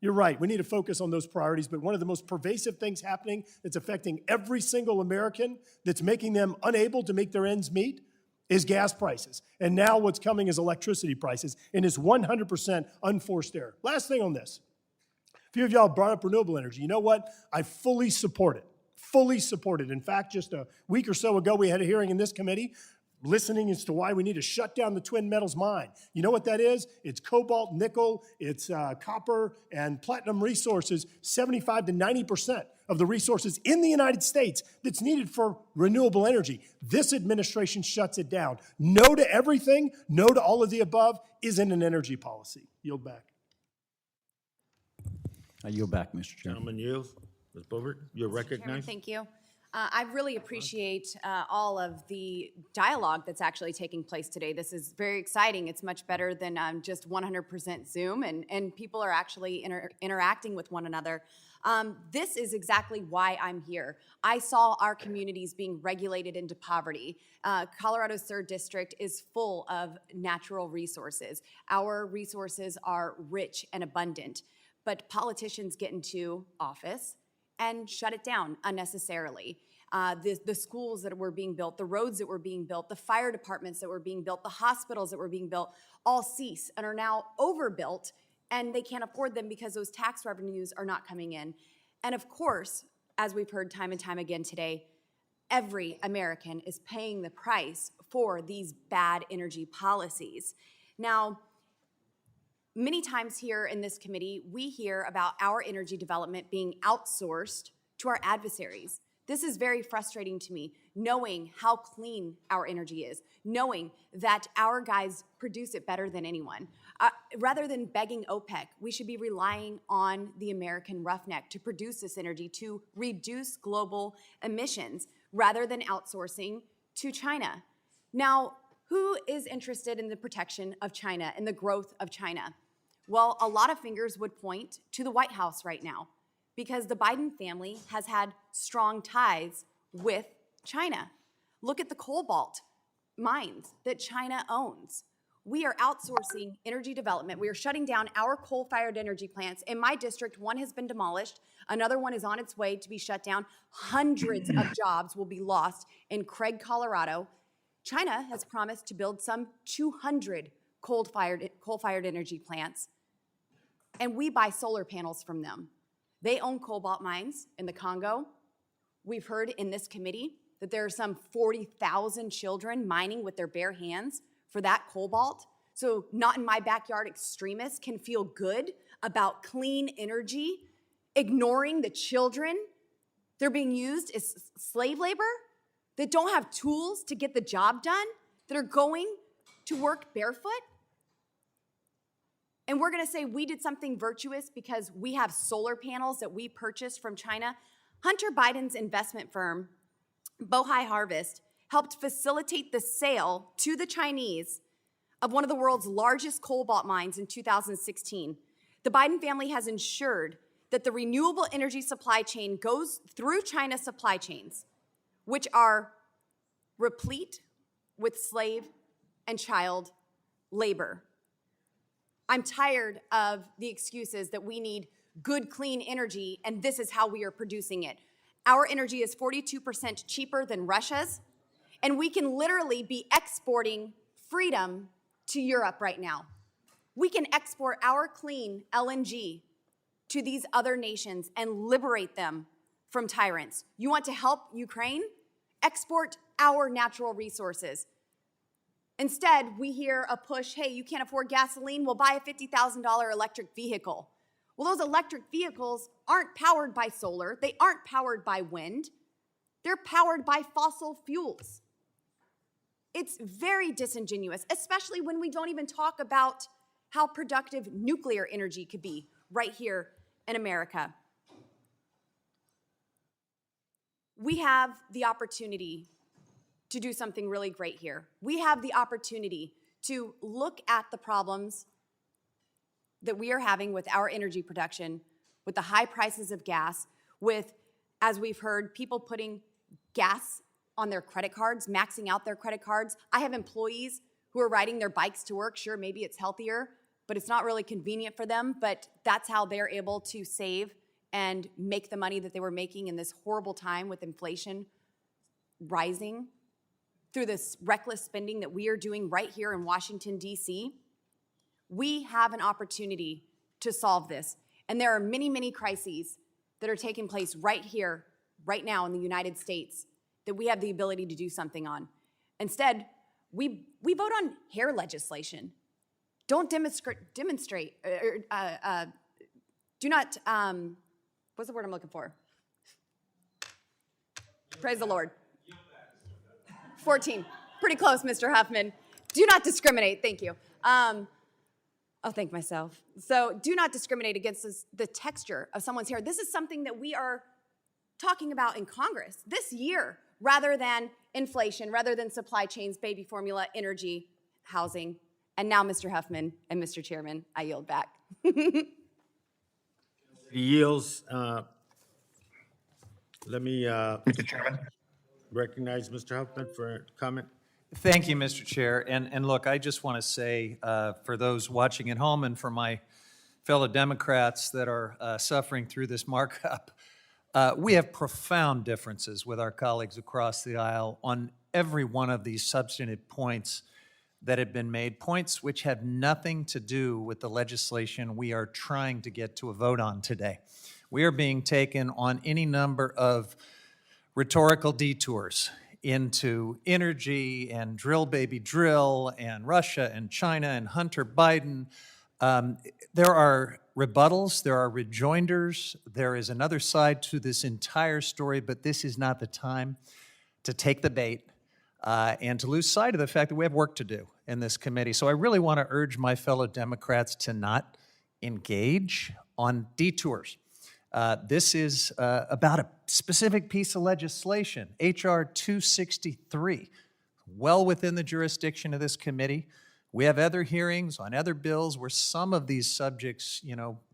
You're right, we need to focus on those priorities, but one of the most pervasive things happening that's affecting every single American, that's making them unable to make their ends meet, is gas prices. And now what's coming is electricity prices, and it's 100% unforced error. Last thing on this. A few of y'all brought up renewable energy. You know what? I fully support it. Fully support it. In fact, just a week or so ago, we had a hearing in this committee listening as to why we need to shut down the Twin Metals mine. You know what that is? It's cobalt, nickel, it's copper, and platinum resources, 75 to 90% of the resources in the United States that's needed for renewable energy. This administration shuts it down. No to everything, no to all of the above isn't an energy policy. Yield back. I yield back, Mr. Chair. Gentleman yields. Ms. Boebert, you're Chairman, recognized. thank you. I really appreciate all of the dialogue that's actually taking place today. This is very exciting. It's much better than just 100% Zoom, and people are actually interacting with one another. This is exactly why I'm here. I saw our communities being regulated into poverty. Colorado's 3rd District is full of natural resources. Our resources are rich and abundant, but politicians get into office and shut it down unnecessarily. The schools that were being built, the roads that were being built, the fire departments that were being built, the hospitals that were being built, all cease and are now overbuilt, and they can't afford them because those tax revenues are not coming in. And of course, as we've heard time and time again today, every American is paying the price for these bad energy policies. Now, many times here in this committee, we hear about our energy development being outsourced to our adversaries. This is very frustrating to me, knowing how clean our energy is, knowing that our guys produce it better than anyone. Rather than begging OPEC, we should be relying on the American roughneck to produce this energy to reduce global emissions, rather than outsourcing to China. Now, who is interested in the protection of China and the growth of China? Well, a lot of fingers would point to the White House right now, because the Biden family has had strong ties with China. Look at the cobalt mines that China owns. We are outsourcing energy development. We are shutting down our coal-fired energy plants. In my district, one has been demolished. Another one is on its way to be shut down. Hundreds of jobs will be lost in Craig, Colorado. China has promised to build some 200 coal-fired energy plants, and we buy solar panels from them. They own cobalt mines in the Congo. We've heard in this committee that there are some 40,000 children mining with their bare hands for that cobalt. So not in my backyard extremists can feel good about clean energy, ignoring the children. They're being used as slave labor that don't have tools to get the job done, that are going to work barefoot. And we're gonna say we did something virtuous because we have solar panels that we purchased from China. Hunter Biden's investment firm, Bohai Harvest, helped facilitate the sale to the Chinese of one of the world's largest cobalt mines in 2016. The Biden family has ensured that the renewable energy supply chain goes through China's supply chains, which are replete with slave and child labor. I'm tired of the excuses that we need good, clean energy, and this is how we are producing it. Our energy is 42% cheaper than Russia's, and we can literally be exporting freedom to Europe right now. We can export our clean LNG to these other nations and liberate them from tyrants. You want to help Ukraine? Export our natural resources. Instead, we hear a push, hey, you can't afford gasoline, well, buy a $50,000 electric vehicle. Well, those electric vehicles aren't powered by solar, they aren't powered by wind, they're powered by fossil fuels. It's very disingenuous, especially when we don't even talk about how productive nuclear energy could be right here in America. We have the opportunity to do something really great here. We have the opportunity to look at the problems that we are having with our energy production, with the high prices of gas, with, as we've heard, people putting gas on their credit cards, maxing out their credit cards. I have employees who are riding their bikes to work. Sure, maybe it's healthier, but it's not really convenient for them, but that's how they're able to save and make the money that they were making in this horrible time with inflation rising through this reckless spending that we are doing right here in Washington, D.C. We have an opportunity to solve this. And there are many, many crises that are taking place right here, right now in the United States that we have the ability to do something on. Instead, we vote on hair legislation. Don't demonstrate, do not, what's the word I'm looking for? Praise the Lord. 14, pretty close, Mr. Huffman. Do not discriminate, thank you. I'll thank myself. So do not discriminate against the texture of someone's hair. This is something that we are talking about in Congress this year, rather than inflation, rather than supply chains, baby formula, energy, housing. And now, Mr. Huffman and Mr. Chairman, I yield back. He yields. Let me Mr. Chairman. recognize Mr. Huffman for a comment. Thank you, Mr. Chair. And look, I just want to say, for those watching at home and for my fellow Democrats that are suffering through this markup, we have profound differences with our colleagues across the aisle on every one of these substantive points that have been made, points which have nothing to do with the legislation we are trying to get to a vote on today. We are being taken on any number of rhetorical detours into energy and drill baby drill and Russia and China and Hunter Biden. There are rebuttals, there are rejoinders, there is another side to this entire story, but this is not the time to take the bait and to lose sight of the fact that we have work to do in this committee. So I really want to urge my fellow Democrats to not engage on detours. This is about a specific piece of legislation, H.R. 263, well within the jurisdiction of this committee. We have other hearings on other bills where some of these subjects,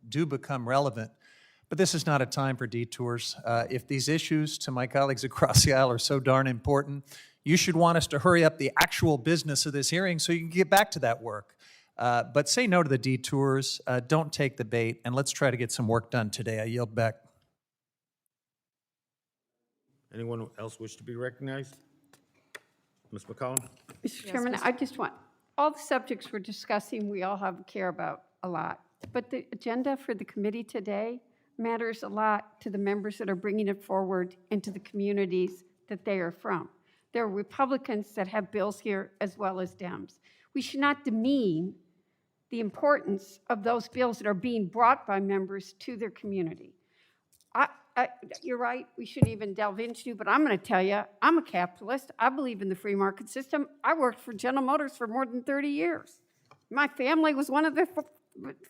do become relevant. But this is not a time for detours. If these issues, to my colleagues across the aisle, are so darn important, you should want us to hurry up the actual business of this hearing so you can get back to that work. But say no to the detours, don't take the bait, and let's try to get some work done today. I yield back. Anyone else wish to be recognized? Ms. McCollum? Mr. Chairman, I just want, all the subjects we're discussing, we all have care about a lot. But the agenda for the committee today matters a lot to the members that are bringing it forward and to the communities that they are from. There are Republicans that have bills here as well as Dems. We should not demean the importance of those bills that are being brought by members to their community. You're right, we shouldn't even delve into, but I'm going to tell you, I'm a capitalist. I believe in the free market system. I worked for General Motors for more than 30 years. My family was one of the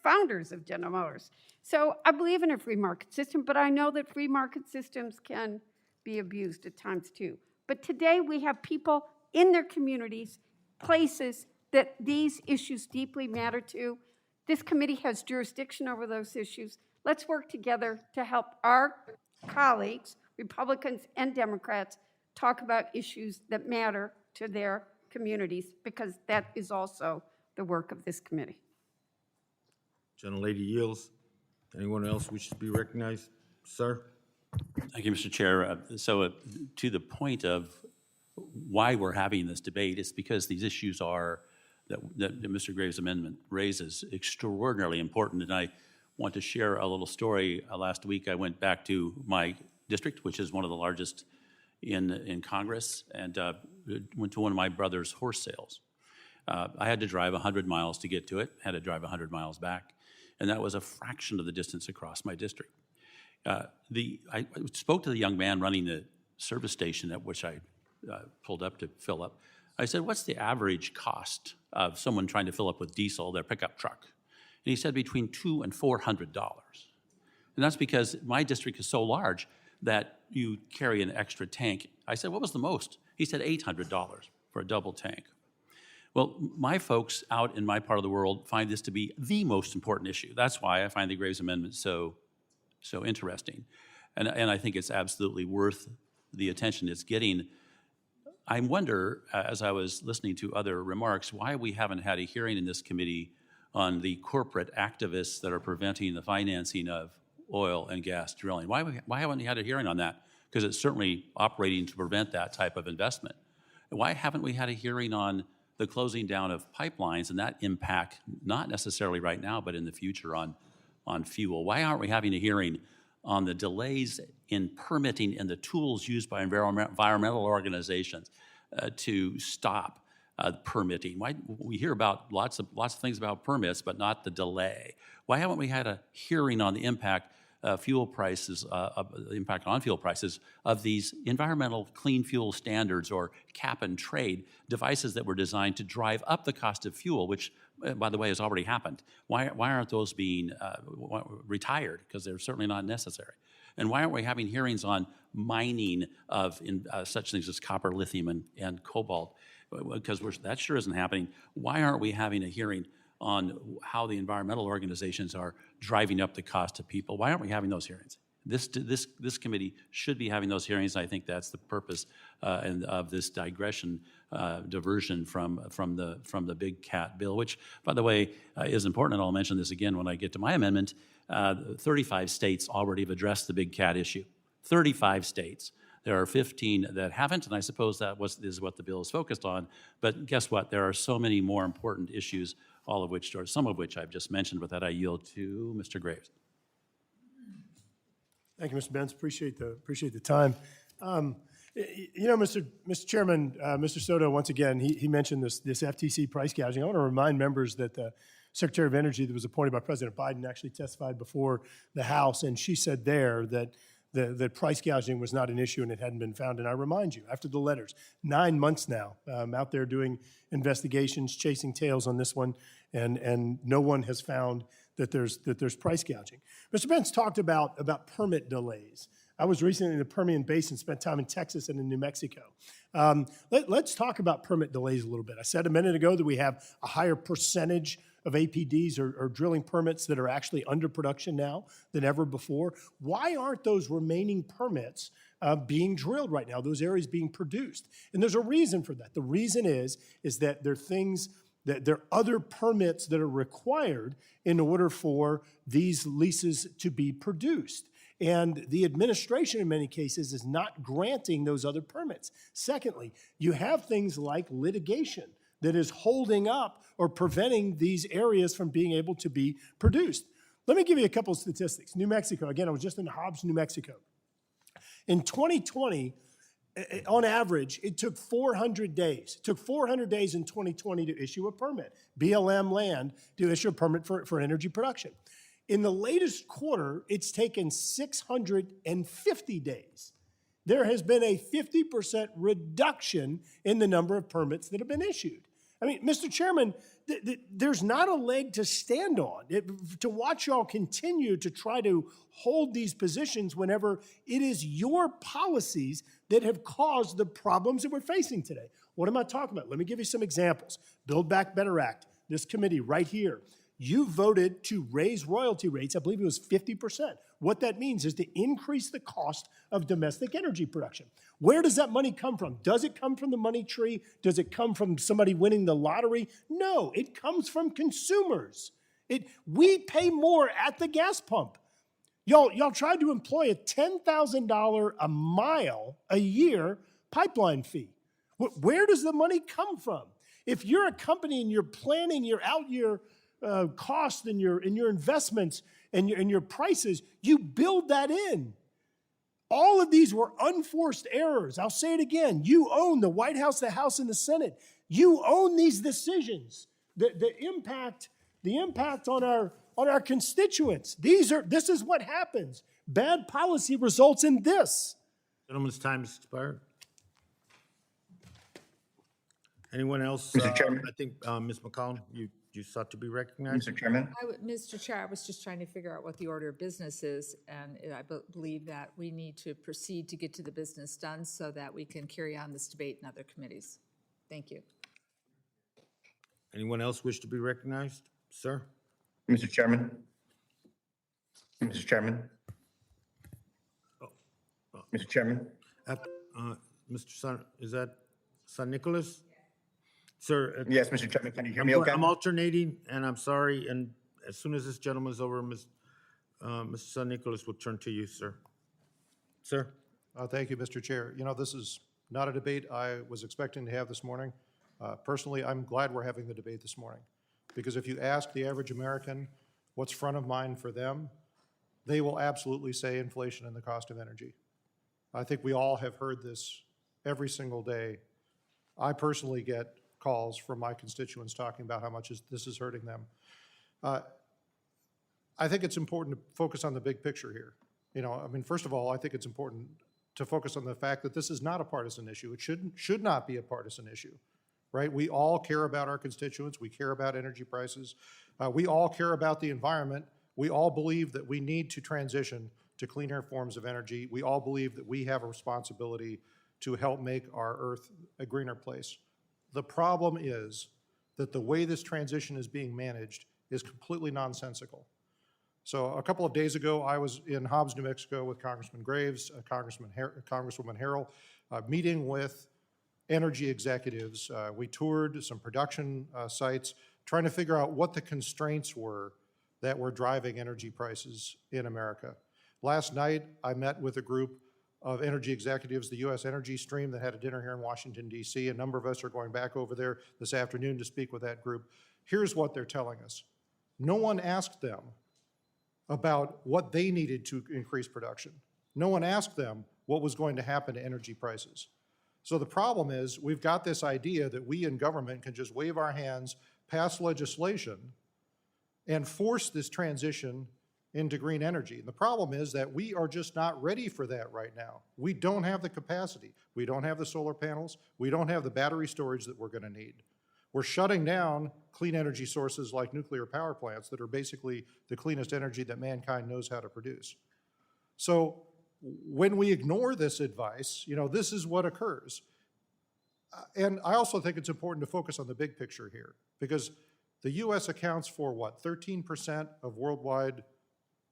founders of General Motors. So I believe in a free market system, but I know that free market systems can be abused at times too. But today we have people in their communities, places that these issues deeply matter to. This committee has jurisdiction over those issues. Let's work together to help our colleagues, Republicans and Democrats, talk about issues that matter to their communities, because that is also the work of this committee. Gentlelady yields. Anyone else wish to be recognized? Sir? Thank you, Mr. Chair. To the point of why we're having this debate, it's because these issues are, that Mr. Graves' amendment raises, extraordinarily important. And I want to share a little story. Last week, I went back to my district, which is one of the largest in Congress, and went to one of my brother's horse sales. I had to drive 100 miles to get to it, had to drive 100 miles back, and that was a fraction of the distance across my district. I spoke to the young man running the service station at which I pulled up to fill up. I said, what's the average cost of someone trying to fill up with diesel, their pickup truck? And he said between $200 and $400. And that's because my district is so large that you carry an extra tank. I said, what was the most? He said $800 for a double tank. Well, my folks out in my part of the world find this to be the most important issue. That's why I find the Graves Amendment so interesting. And I think it's absolutely worth the attention it's getting. I wonder, as I was listening to other remarks, why we haven't had a hearing in this committee on the corporate activists that are preventing the financing of oil and gas drilling. Why haven't we had a hearing on that? Because it's certainly operating to prevent that type of investment. Why haven't we had a hearing on the closing down of pipelines and that impact, not necessarily right now, but in the future on fuel? Why aren't we having a hearing on the delays in permitting and the tools used by environmental organizations to stop permitting? Why we hear about lots of things about permits, but not the delay. Why haven't we had a hearing on the impact fuel prices, the impact on fuel prices of these environmental clean fuel standards or cap and trade devices that were designed to drive up the cost of fuel, which, by the way, has already happened? Why aren't those being retired? Because they're certainly not necessary. And why aren't we having hearings on mining of such things as copper, lithium, and cobalt? Because that sure isn't happening. Why aren't we having a hearing on how the environmental organizations are driving up the cost to people? Why aren't we having those hearings? This committee should be having those hearings. I think that's the purpose of this diversion from the big cat bill, which, by the way, is important. And I'll mention this again when I get to my amendment. 35 states already have addressed the big cat issue. 35 states. There are 15 that haven't, and I suppose that is what the bill is focused on. But guess what? There are so many more important issues, all of which, or some of which I've just mentioned. With that, I yield to Mr. Graves. Thank you, Mr. Benz. Appreciate the time. You know, Mr. Chairman, Mr. Soto, once again, he mentioned this FTC price gouging. I want to remind members that the Secretary of Energy that was appointed by President Biden actually testified before the House, and she said there that the price gouging was not an issue and it hadn't been found. And I remind you, after the letters, 9 months now, out there doing investigations, chasing tails on this one, and no one has found that there's price gouging. Mr. Benz talked about permit delays. I was recently in the Permian Basin, spent time in Texas and in New Mexico. Let's talk about permit delays a little bit. I said a minute ago that we have a higher percentage of APDs or drilling permits that are actually under production now than ever before. Why aren't those remaining permits being drilled right now, those areas being produced? And there's a reason for that. The reason is that there are things, that there are other permits that are required in order for these leases to be produced. And the administration, in many cases, is not granting those other permits. Secondly, you have things like litigation that is holding up or preventing these areas from being able to be produced. Let me give you a couple of statistics. New Mexico, again, I was just in Hobbs, New Mexico. In 2020, on average, it took 400 days. It took 400 days in 2020 to issue a permit, BLM land, to issue a permit for energy production. In the latest quarter, it's taken 650 days. There has been a 50% reduction in the number of permits that have been issued. I mean, Mr. Chairman, there's not a leg to stand on. To watch y'all continue to try to hold these positions whenever it is your policies that have caused the problems that we're facing today. What am I talking about? Let me give you some examples. Build Back Better Act, this committee right here. You voted to raise royalty rates, I believe it was 50%. What that means is to increase the cost of domestic energy production. Where does that money come from? Does it come from the money tree? Does it come from somebody winning the lottery? No, it comes from consumers. We pay more at the gas pump. Y'all tried to employ a $10,000 a mile a year pipeline fee. Where does the money come from? If you're a company and you're planning your out-year cost and your investments and your prices, you build that in. All of these were unforced errors. I'll say it again. You own the White House, the House, and the Senate. You own these decisions. The impact on our constituents. This is what happens. Bad policy results in this. Gentleman's time has expired. Anyone else? Mr. Chairman? I think Ms. McCollum, you sought to be recognized. Mr. Chairman? Mr. Chair, I was just trying to figure out what the order of business is, and I believe that we need to proceed to get to the business done so that we can carry on this debate in other committees. Thank you. Anyone else wish to be recognized? Sir? Mr. Chairman? Mr. Chairman? Mr. Chairman? Mr. San, is that San Nicolas? Sir, Yes, Mr. Chairman, can you hear me okay? I'm alternating, and I'm sorry, and as soon as this gentleman's over, Mr. San Nicolas will turn to you, sir. Sir? Thank you, Mr. Chair. You know, this is not a debate I was expecting to have this morning. Personally, I'm glad we're having the debate this morning, because if you ask the average American what's front of mind for them, they will absolutely say inflation and the cost of energy. I think we all have heard this every single day. I personally get calls from my constituents talking about how much this is hurting them. I think it's important to focus on the big picture here. You know, I mean, first of all, I think it's important to focus on the fact that this is not a partisan issue. It should not be a partisan issue, right? We all care about our constituents. We care about energy prices. We all care about the environment. We all believe that we need to transition to cleaner forms of energy. We all believe that we have a responsibility to help make our Earth a greener place. The problem is that the way this transition is being managed is completely nonsensical. So a couple of days ago, I was in Hobbs, New Mexico with Congressman Graves, Congresswoman Harrell, meeting with energy executives. We toured some production sites, trying to figure out what the constraints were that were driving energy prices in America. Last night, I met with a group of energy executives, the U.S. Energy Stream, that had a dinner here in Washington, D.C. A number of us are going back over there this afternoon to speak with that group. Here's what they're telling us. No one asked them about what they needed to increase production. No one asked them what was going to happen to energy prices. So the problem is we've got this idea that we in government can just wave our hands, pass legislation, and force this transition into green energy. And the problem is that we are just not ready for that right now. We don't have the capacity. We don't have the solar panels. We don't have the battery storage that we're going to need. We're shutting down clean energy sources like nuclear power plants that are basically the cleanest energy that mankind knows how to produce. So when we ignore this advice, you know, this is what occurs. And I also think it's important to focus on the big picture here, because the U.S. accounts for, what, 13% of worldwide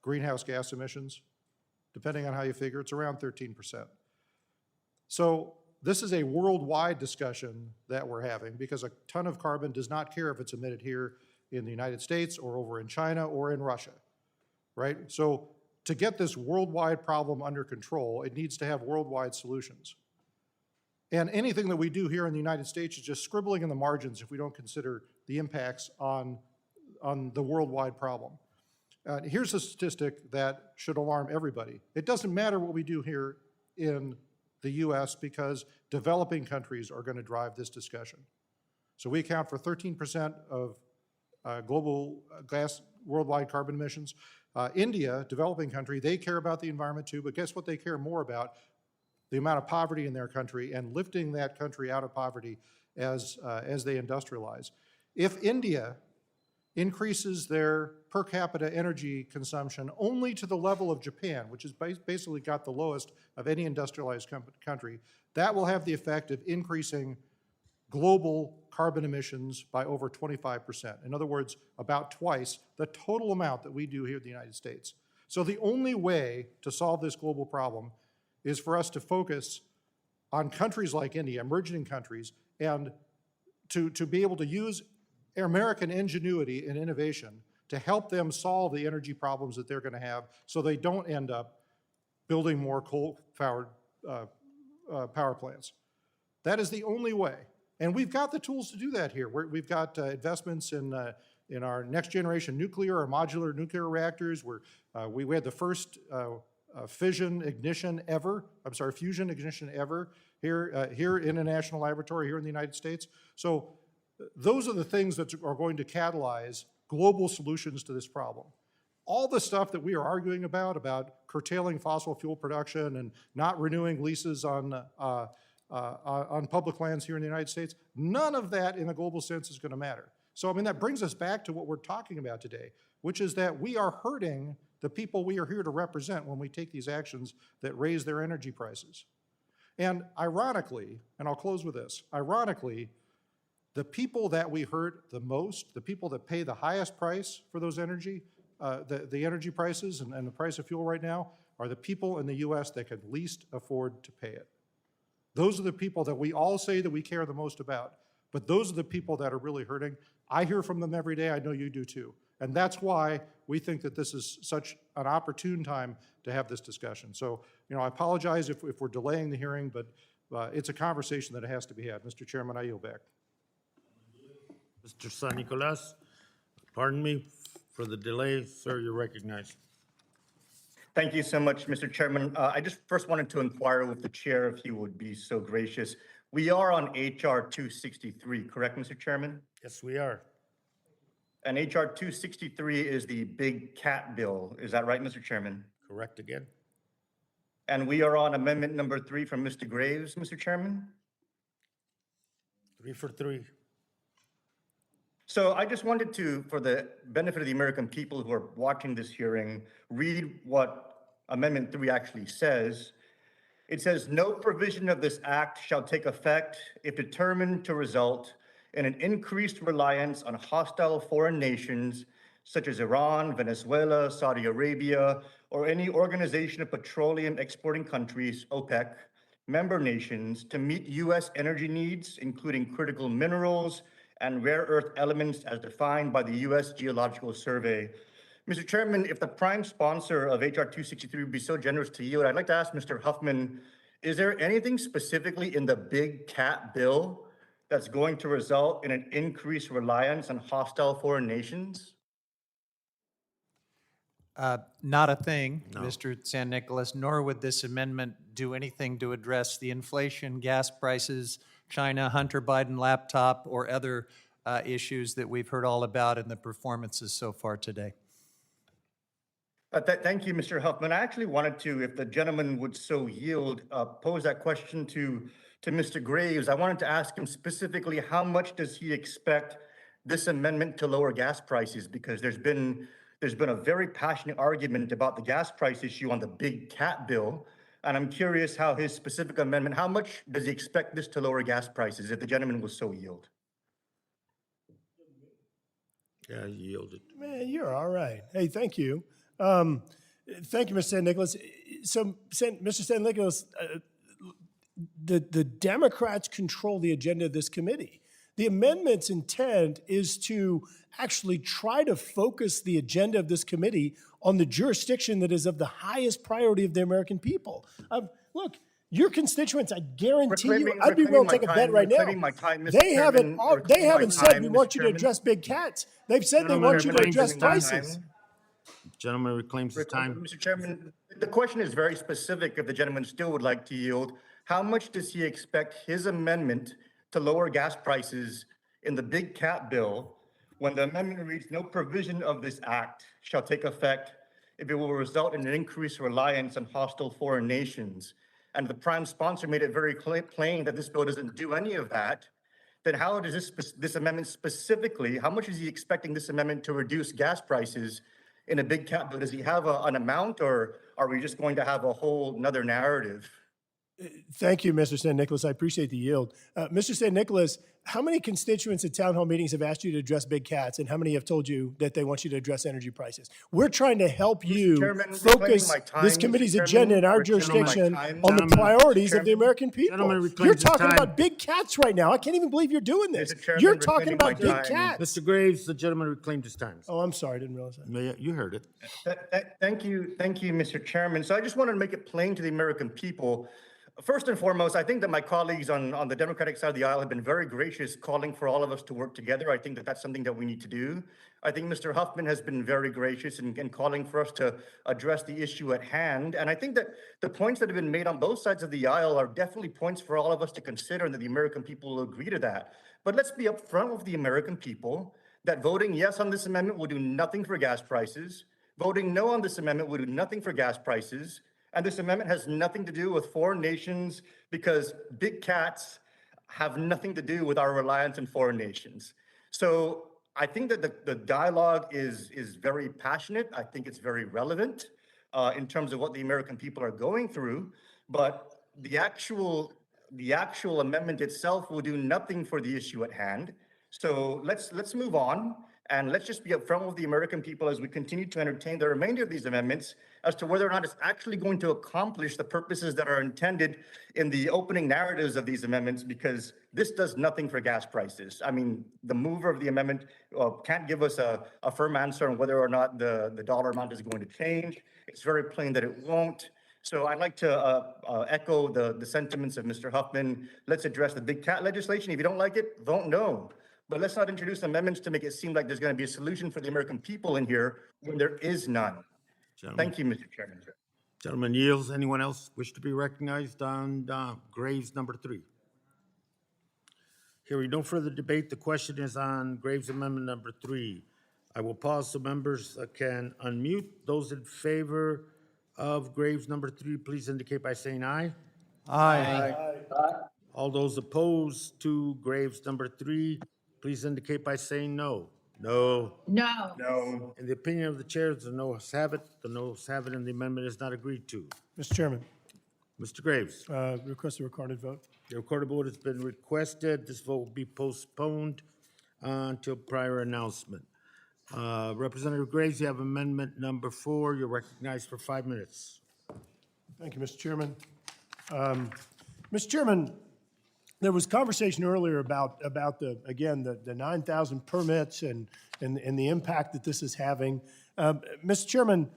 greenhouse gas emissions? Depending on how you figure, it's around 13%. So this is a worldwide discussion that we're having, because a ton of carbon does not care if it's emitted here in the United States or over in China or in Russia, right? So to get this worldwide problem under control, it needs to have worldwide solutions. And anything that we do here in the United States is just scribbling in the margins if we don't consider the impacts on the worldwide problem. Here's a statistic that should alarm everybody. It doesn't matter what we do here in the U.S. because developing countries are going to drive this discussion. So we account for 13% of global worldwide carbon emissions. India, developing country, they care about the environment too, but guess what they care more about? The amount of poverty in their country and lifting that country out of poverty as they industrialize. If India increases their per capita energy consumption only to the level of Japan, which has basically got the lowest of any industrialized country, that will have the effect of increasing global carbon emissions by over 25%. In other words, about twice the total amount that we do here in the United States. So the only way to solve this global problem is for us to focus on countries like India, emerging countries, and to be able to use American ingenuity and innovation to help them solve the energy problems that they're going to have so they don't end up building more coal-powered power plants. That is the only way. And we've got the tools to do that here. We've got investments in our next generation nuclear or modular nuclear reactors. We had the first fusion ignition ever here in a national laboratory here in the United States. So those are the things that are going to catalyze global solutions to this problem. All the stuff that we are arguing about curtailing fossil fuel production and not renewing leases on public lands here in the United States, none of that in a global sense is going to matter. So, I mean, that brings us back to what we're talking about today, which is that we are hurting the people we are here to represent when we take these actions that raise their energy prices. And ironically, and I'll close with this, ironically, the people that we hurt the most, the people that pay the highest price for those energy, the energy prices and the price of fuel right now, are the people in the U.S. that can least afford to pay it. Those are the people that we all say that we care the most about, But those are the people that are really hurting. I hear from them every day. I know you do too. And that's why we think that this is such an opportune time to have this discussion. So, I apologize if we're delaying the hearing, but it's a conversation that has to be had. Mr. Chairman, I yield back. Mr. San Nicolas, pardon me for the delay. Sir, you're recognized. Thank you so much, Mr. Chairman. I just first wanted to inquire with the chair if he would be so gracious. We are on HR 263, correct, Mr. Chairman? Yes, we are. And HR 263 is the big cat bill. Is that right, Mr. Chairman? Correct again. And we are on amendment number 3 from Mr. Graves, Mr. Chairman? 3 for 3. So I just wanted to, for the benefit of the American people who are watching this hearing, read what Amendment 3 actually says. It says, no provision of this act shall take effect if determined to result in an increased reliance on hostile foreign nations such as Iran, Venezuela, Saudi Arabia, or any organization of petroleum exporting countries, OPEC, member nations, to meet U.S. energy needs, including critical minerals and rare earth elements as defined by the U.S. Geological Survey. Mr. Chairman, if the prime sponsor of HR 263 would be so generous to yield, I'd like to ask Mr. Huffman, is there anything specifically in the big cat bill that's going to result in an increased reliance on hostile foreign nations? Not a thing, Mr. San Nicolas, nor would this amendment do anything to address the inflation, gas prices, China, Hunter Biden laptop, or other issues that we've heard all about in the performances so far today. Thank you, Mr. Huffman. I actually wanted to, if the gentleman would so yield, pose that question to Mr. Graves. I wanted to ask him specifically, how much does he expect this amendment to lower gas prices? Because there's been a very passionate argument about the gas price issue on the big cat bill. And I'm curious how his specific amendment, how much does he expect this to lower gas prices, if the gentleman will so yield? Yeah, he yielded. Man, you're all right. Hey, thank you. Thank you, Mr. San Nicolas. So, Mr. San Nicolas, the Democrats control the agenda of this committee. The amendment's intent is to actually try to focus the agenda of this committee on the jurisdiction that is of the highest priority of the American people. Look, your constituents, I guarantee you, I'd be willing to take a bet right now. They haven't said we want you to address big cats. They've said they want you to address prices. Gentleman reclaims his time. Mr. Chairman, the question is very specific. If the gentleman still would like to yield, how much does he expect his amendment to lower gas prices in the big cat bill when the amendment reads, no provision of this act shall take effect if it will result in an increased reliance on hostile foreign nations? And the prime sponsor made it very plain that this bill doesn't do any of that. Then how does this amendment specifically, how much is he expecting this amendment to reduce gas prices in a big cat bill? Does he have an amount, or are we just going to have a whole nother narrative? Thank you, Mr. San Nicolas. I appreciate the yield. Mr. San Nicolas, how many constituents at town hall meetings have asked you to address big cats, and how many have told you that they want you to address energy prices? We're trying to help you focus this committee's agenda in our jurisdiction on the priorities of the American people. You're talking about big cats right now. I can't even believe you're doing this. You're talking about big cats. Mr. Graves, the gentleman reclaimed his time. Oh, I'm sorry. I didn't realize that. Yeah, you heard it. Thank you, Mr. Chairman. So I just wanted to make it plain to the American people. First and foremost, I think that my colleagues on the Democratic side of the aisle have been very gracious, calling for all of us to work together. I think that that's something that we need to do. I think Mr. Huffman has been very gracious in calling for us to address the issue at hand. And I think that the points that have been made on both sides of the aisle are definitely points for all of us to consider, and that the American people will agree to that. But let's be upfront with the American people that voting yes on this amendment will do nothing for gas prices. Voting no on this amendment will do nothing for gas prices. And this amendment has nothing to do with foreign nations, because big cats have nothing to do with our reliance on foreign nations. So I think that the dialogue is very passionate. I think it's very relevant in terms of what the American people are going through. But the actual amendment itself will do nothing for the issue at hand. So let's move on. And let's just be upfront with the American people as we continue to entertain the remainder of these amendments as to whether or not it's actually going to accomplish the purposes that are intended in the opening narratives of these amendments, because this does nothing for gas prices. I mean, the mover of the amendment can't give us a firm answer on whether or not the dollar amount is going to change. It's very plain that it won't. So I'd like to echo the sentiments of Mr. Huffman. Let's address the big cat legislation. If you don't like it, vote no. But let's not introduce amendments to make it seem like there's going to be a solution for the American people in here when there is none. Thank you, Mr. Chairman. Gentleman yields. Anyone else wish to be recognized on Graves number 3? Hearing no further debate, the question is on Graves Amendment number 3. I will pause so members can unmute. Those in favor of Graves number 3, please indicate by saying aye. Aye. All those opposed to Graves number 3, please indicate by saying no. No. No. No. In the opinion of the chair, the noes have it. The noes have it, and the amendment is not agreed to. Mr. Chairman, Mr. Graves, request a recorded vote. the recorded vote has been requested. This vote will be postponed until prior announcement. Representative Graves, you have amendment number 4. You're recognized for 5 minutes. Thank you, Mr. Chairman. Mr. Chairman, there was conversation earlier about the 9,000 permits and the impact that this is having. Mr. Chairman,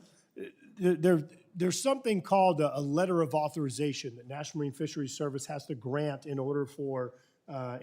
there's something called a letter of authorization that National Marine Fisheries Service has to grant in order for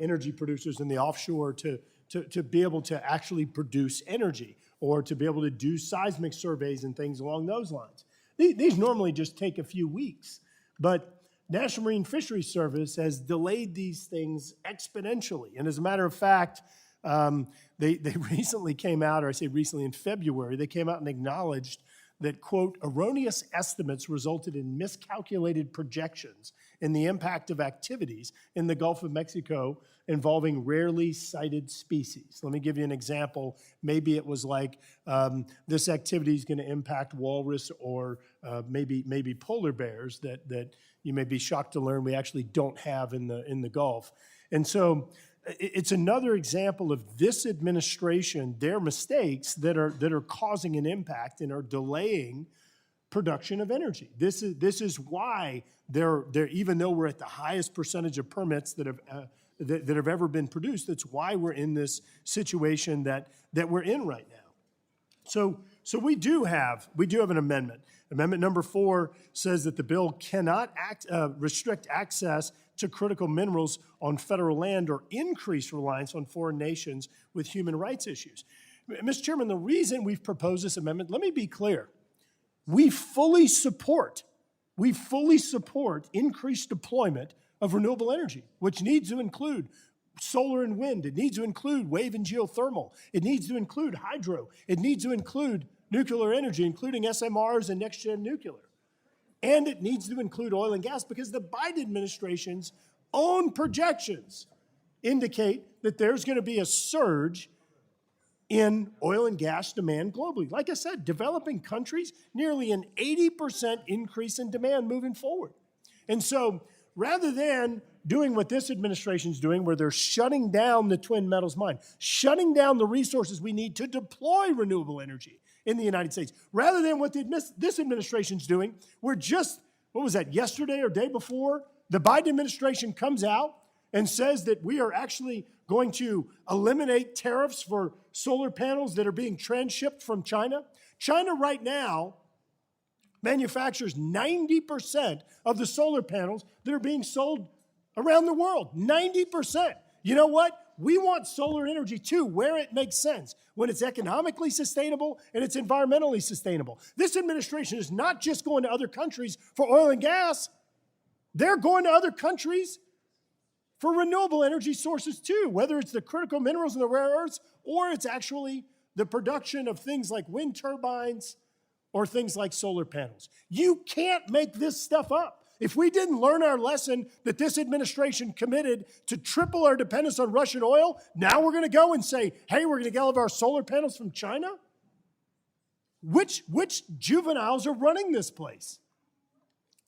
energy producers in the offshore to be able to actually produce energy or to be able to do seismic surveys and things along those lines. These normally just take a few weeks, but National Marine Fisheries Service has delayed these things exponentially. And as a matter of fact, they recently came out, or I say recently in February, they came out and acknowledged that, quote, erroneous estimates resulted in miscalculated projections in the impact of activities in the Gulf of Mexico involving rarely sighted species. Let me give you an example. Maybe it was like this activity is going to impact walrus or maybe polar bears that you may be shocked to learn we actually don't have in the Gulf. And so it's another example of this administration, their mistakes that are causing an impact and are delaying production of energy. This is why they're even though we're at the highest percentage of permits that have ever been produced, that's why we're in this situation that we're in right now. So we do have an amendment. Amendment number 4 says that the bill cannot restrict access to critical minerals on federal land or increase reliance on foreign nations with human rights issues. Mr. Chairman, the reason we've proposed this amendment, let me be clear. We fully support increased deployment of renewable energy, which needs to include solar and wind. It needs to include wave and geothermal. It needs to include hydro. It needs to include nuclear energy, including SMRs and next-gen nuclear. And it needs to include oil and gas because the Biden administration's own projections indicate that there's going to be a surge in oil and gas demand globally. Like I said, developing countries, nearly an 80% increase in demand moving forward. And so rather than doing what this administration's doing, where they're shutting down the Twin Metals mine, shutting down the resources we need to deploy renewable energy in the United States, rather than what this administration's doing, we're just, what was that, yesterday or day before, the Biden administration comes out and says that we are actually going to eliminate tariffs for solar panels that are being transshipped from China. China right now manufactures 90% of the solar panels that are being sold around the world. 90%. You know what? We want solar energy too, where it makes sense, when it's economically sustainable and it's environmentally sustainable. This administration is not just going to other countries for oil and gas. They're going to other countries for renewable energy sources too, whether it's the critical minerals and the rare earths, or it's actually the production of things like wind turbines or things like solar panels. You can't make this stuff up. If we didn't learn our lesson that this administration committed to triple our dependence on Russian oil, now we're going to go and say, hey, we're going to get all of our solar panels from China? Which juveniles are running this place?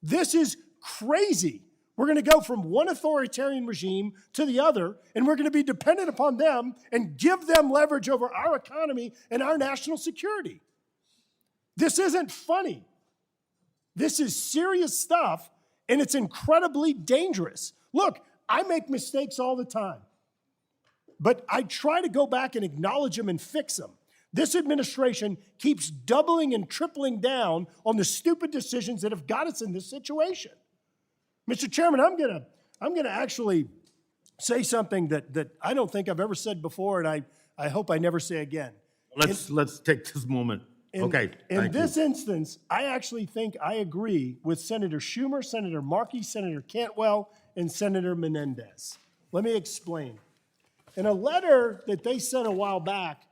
This is crazy. We're going to go from one authoritarian regime to the other, and we're going to be dependent upon them and give them leverage over our economy and our national security. This isn't funny. This is serious stuff, and it's incredibly dangerous. Look, I make mistakes all the time, but I try to go back and acknowledge them and fix them. This administration keeps doubling and tripling down on the stupid decisions that have got us in this situation. Mr. Chairman, I'm gonna actually say something that I don't think I've ever said before, and I hope I never say again. Let's take this moment. Okay, In this instance, I actually think I agree with Senator Schumer, Senator Markey, Senator Cantwell, and Senator Menendez. Let me explain. In a letter that they sent a while back,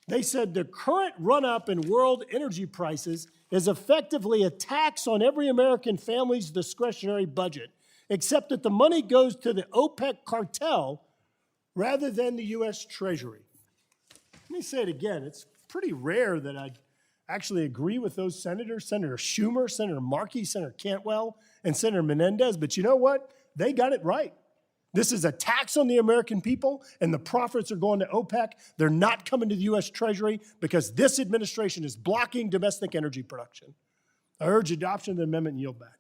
they said the current run-up in world energy prices is effectively a tax on every American family's discretionary budget, except that the money goes to the OPEC cartel rather than the U.S. Treasury. Let me say it again. It's pretty rare that I actually agree with those senators, Senator Schumer, Senator Markey, Senator Cantwell, and Senator Menendez, but you know what? They got it right. This is a tax on the American people, and the profits are going to OPEC. They're not coming to the U.S. Treasury because this administration is blocking domestic energy production. I urge adoption of the amendment and yield back.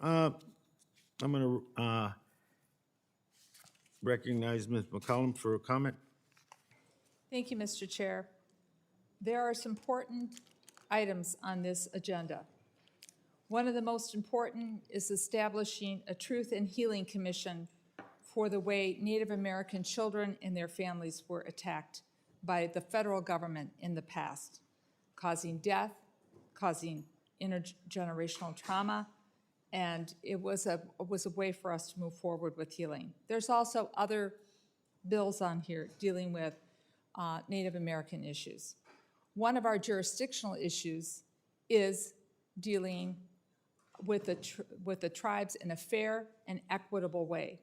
I'm going to recognize Ms. McCollum for a comment. Thank you, Mr. Chair. There are some important items on this agenda. One of the most important is establishing a Truth and Healing Commission for the way Native American children and their families were attacked by the federal government in the past, causing death, causing intergenerational trauma, and it was a way for us to move forward with healing. There's also other bills on here dealing with Native American issues. One of our jurisdictional issues is dealing with the tribes in a fair and equitable way.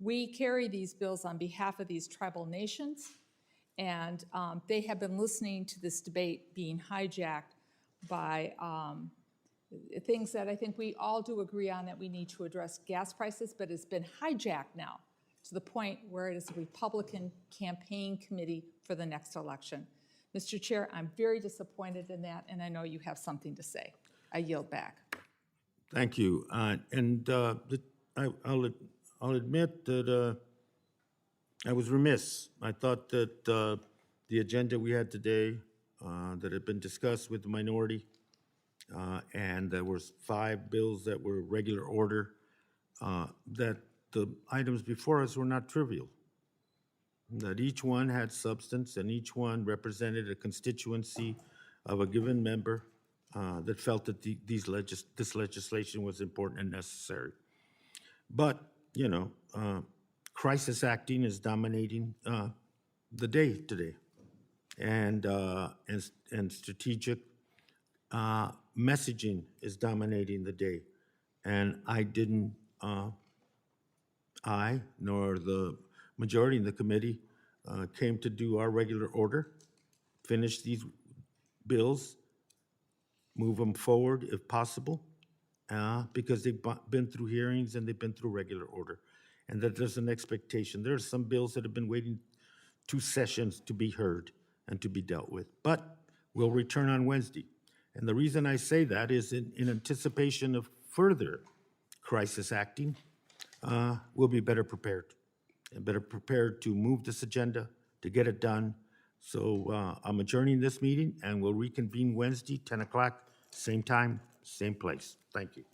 We carry these bills on behalf of these tribal nations, and they have been listening to this debate being hijacked by things that I think we all do agree on, that we need to address gas prices, but it's been hijacked now to the point where it is a Republican campaign committee for the next election. Mr. Chair, I'm very disappointed in that, and I know you have something to say. I yield back. Thank you. I'll admit that I was remiss. I thought that the agenda we had today that had been discussed with the minority, and there was 5 bills that were regular order, that the items before us were not trivial, that each one had substance and each one represented a constituency of a given member that felt that this legislation was important and necessary. But, you know, crisis acting is dominating the day today, and strategic messaging is dominating the day. And I nor the majority in the committee came to do our regular order, finish these bills, move them forward if possible, because they've been through hearings and they've been through regular order, and that there's an expectation. There are some bills that have been waiting 2 sessions to be heard and to be dealt with, but we'll return on Wednesday. And the reason I say that is in anticipation of further crisis acting, we'll be better prepared to move this agenda, to get it done. So I'm adjourning this meeting, and we'll reconvene Wednesday, 10 o'clock, same time, same place. Thank you.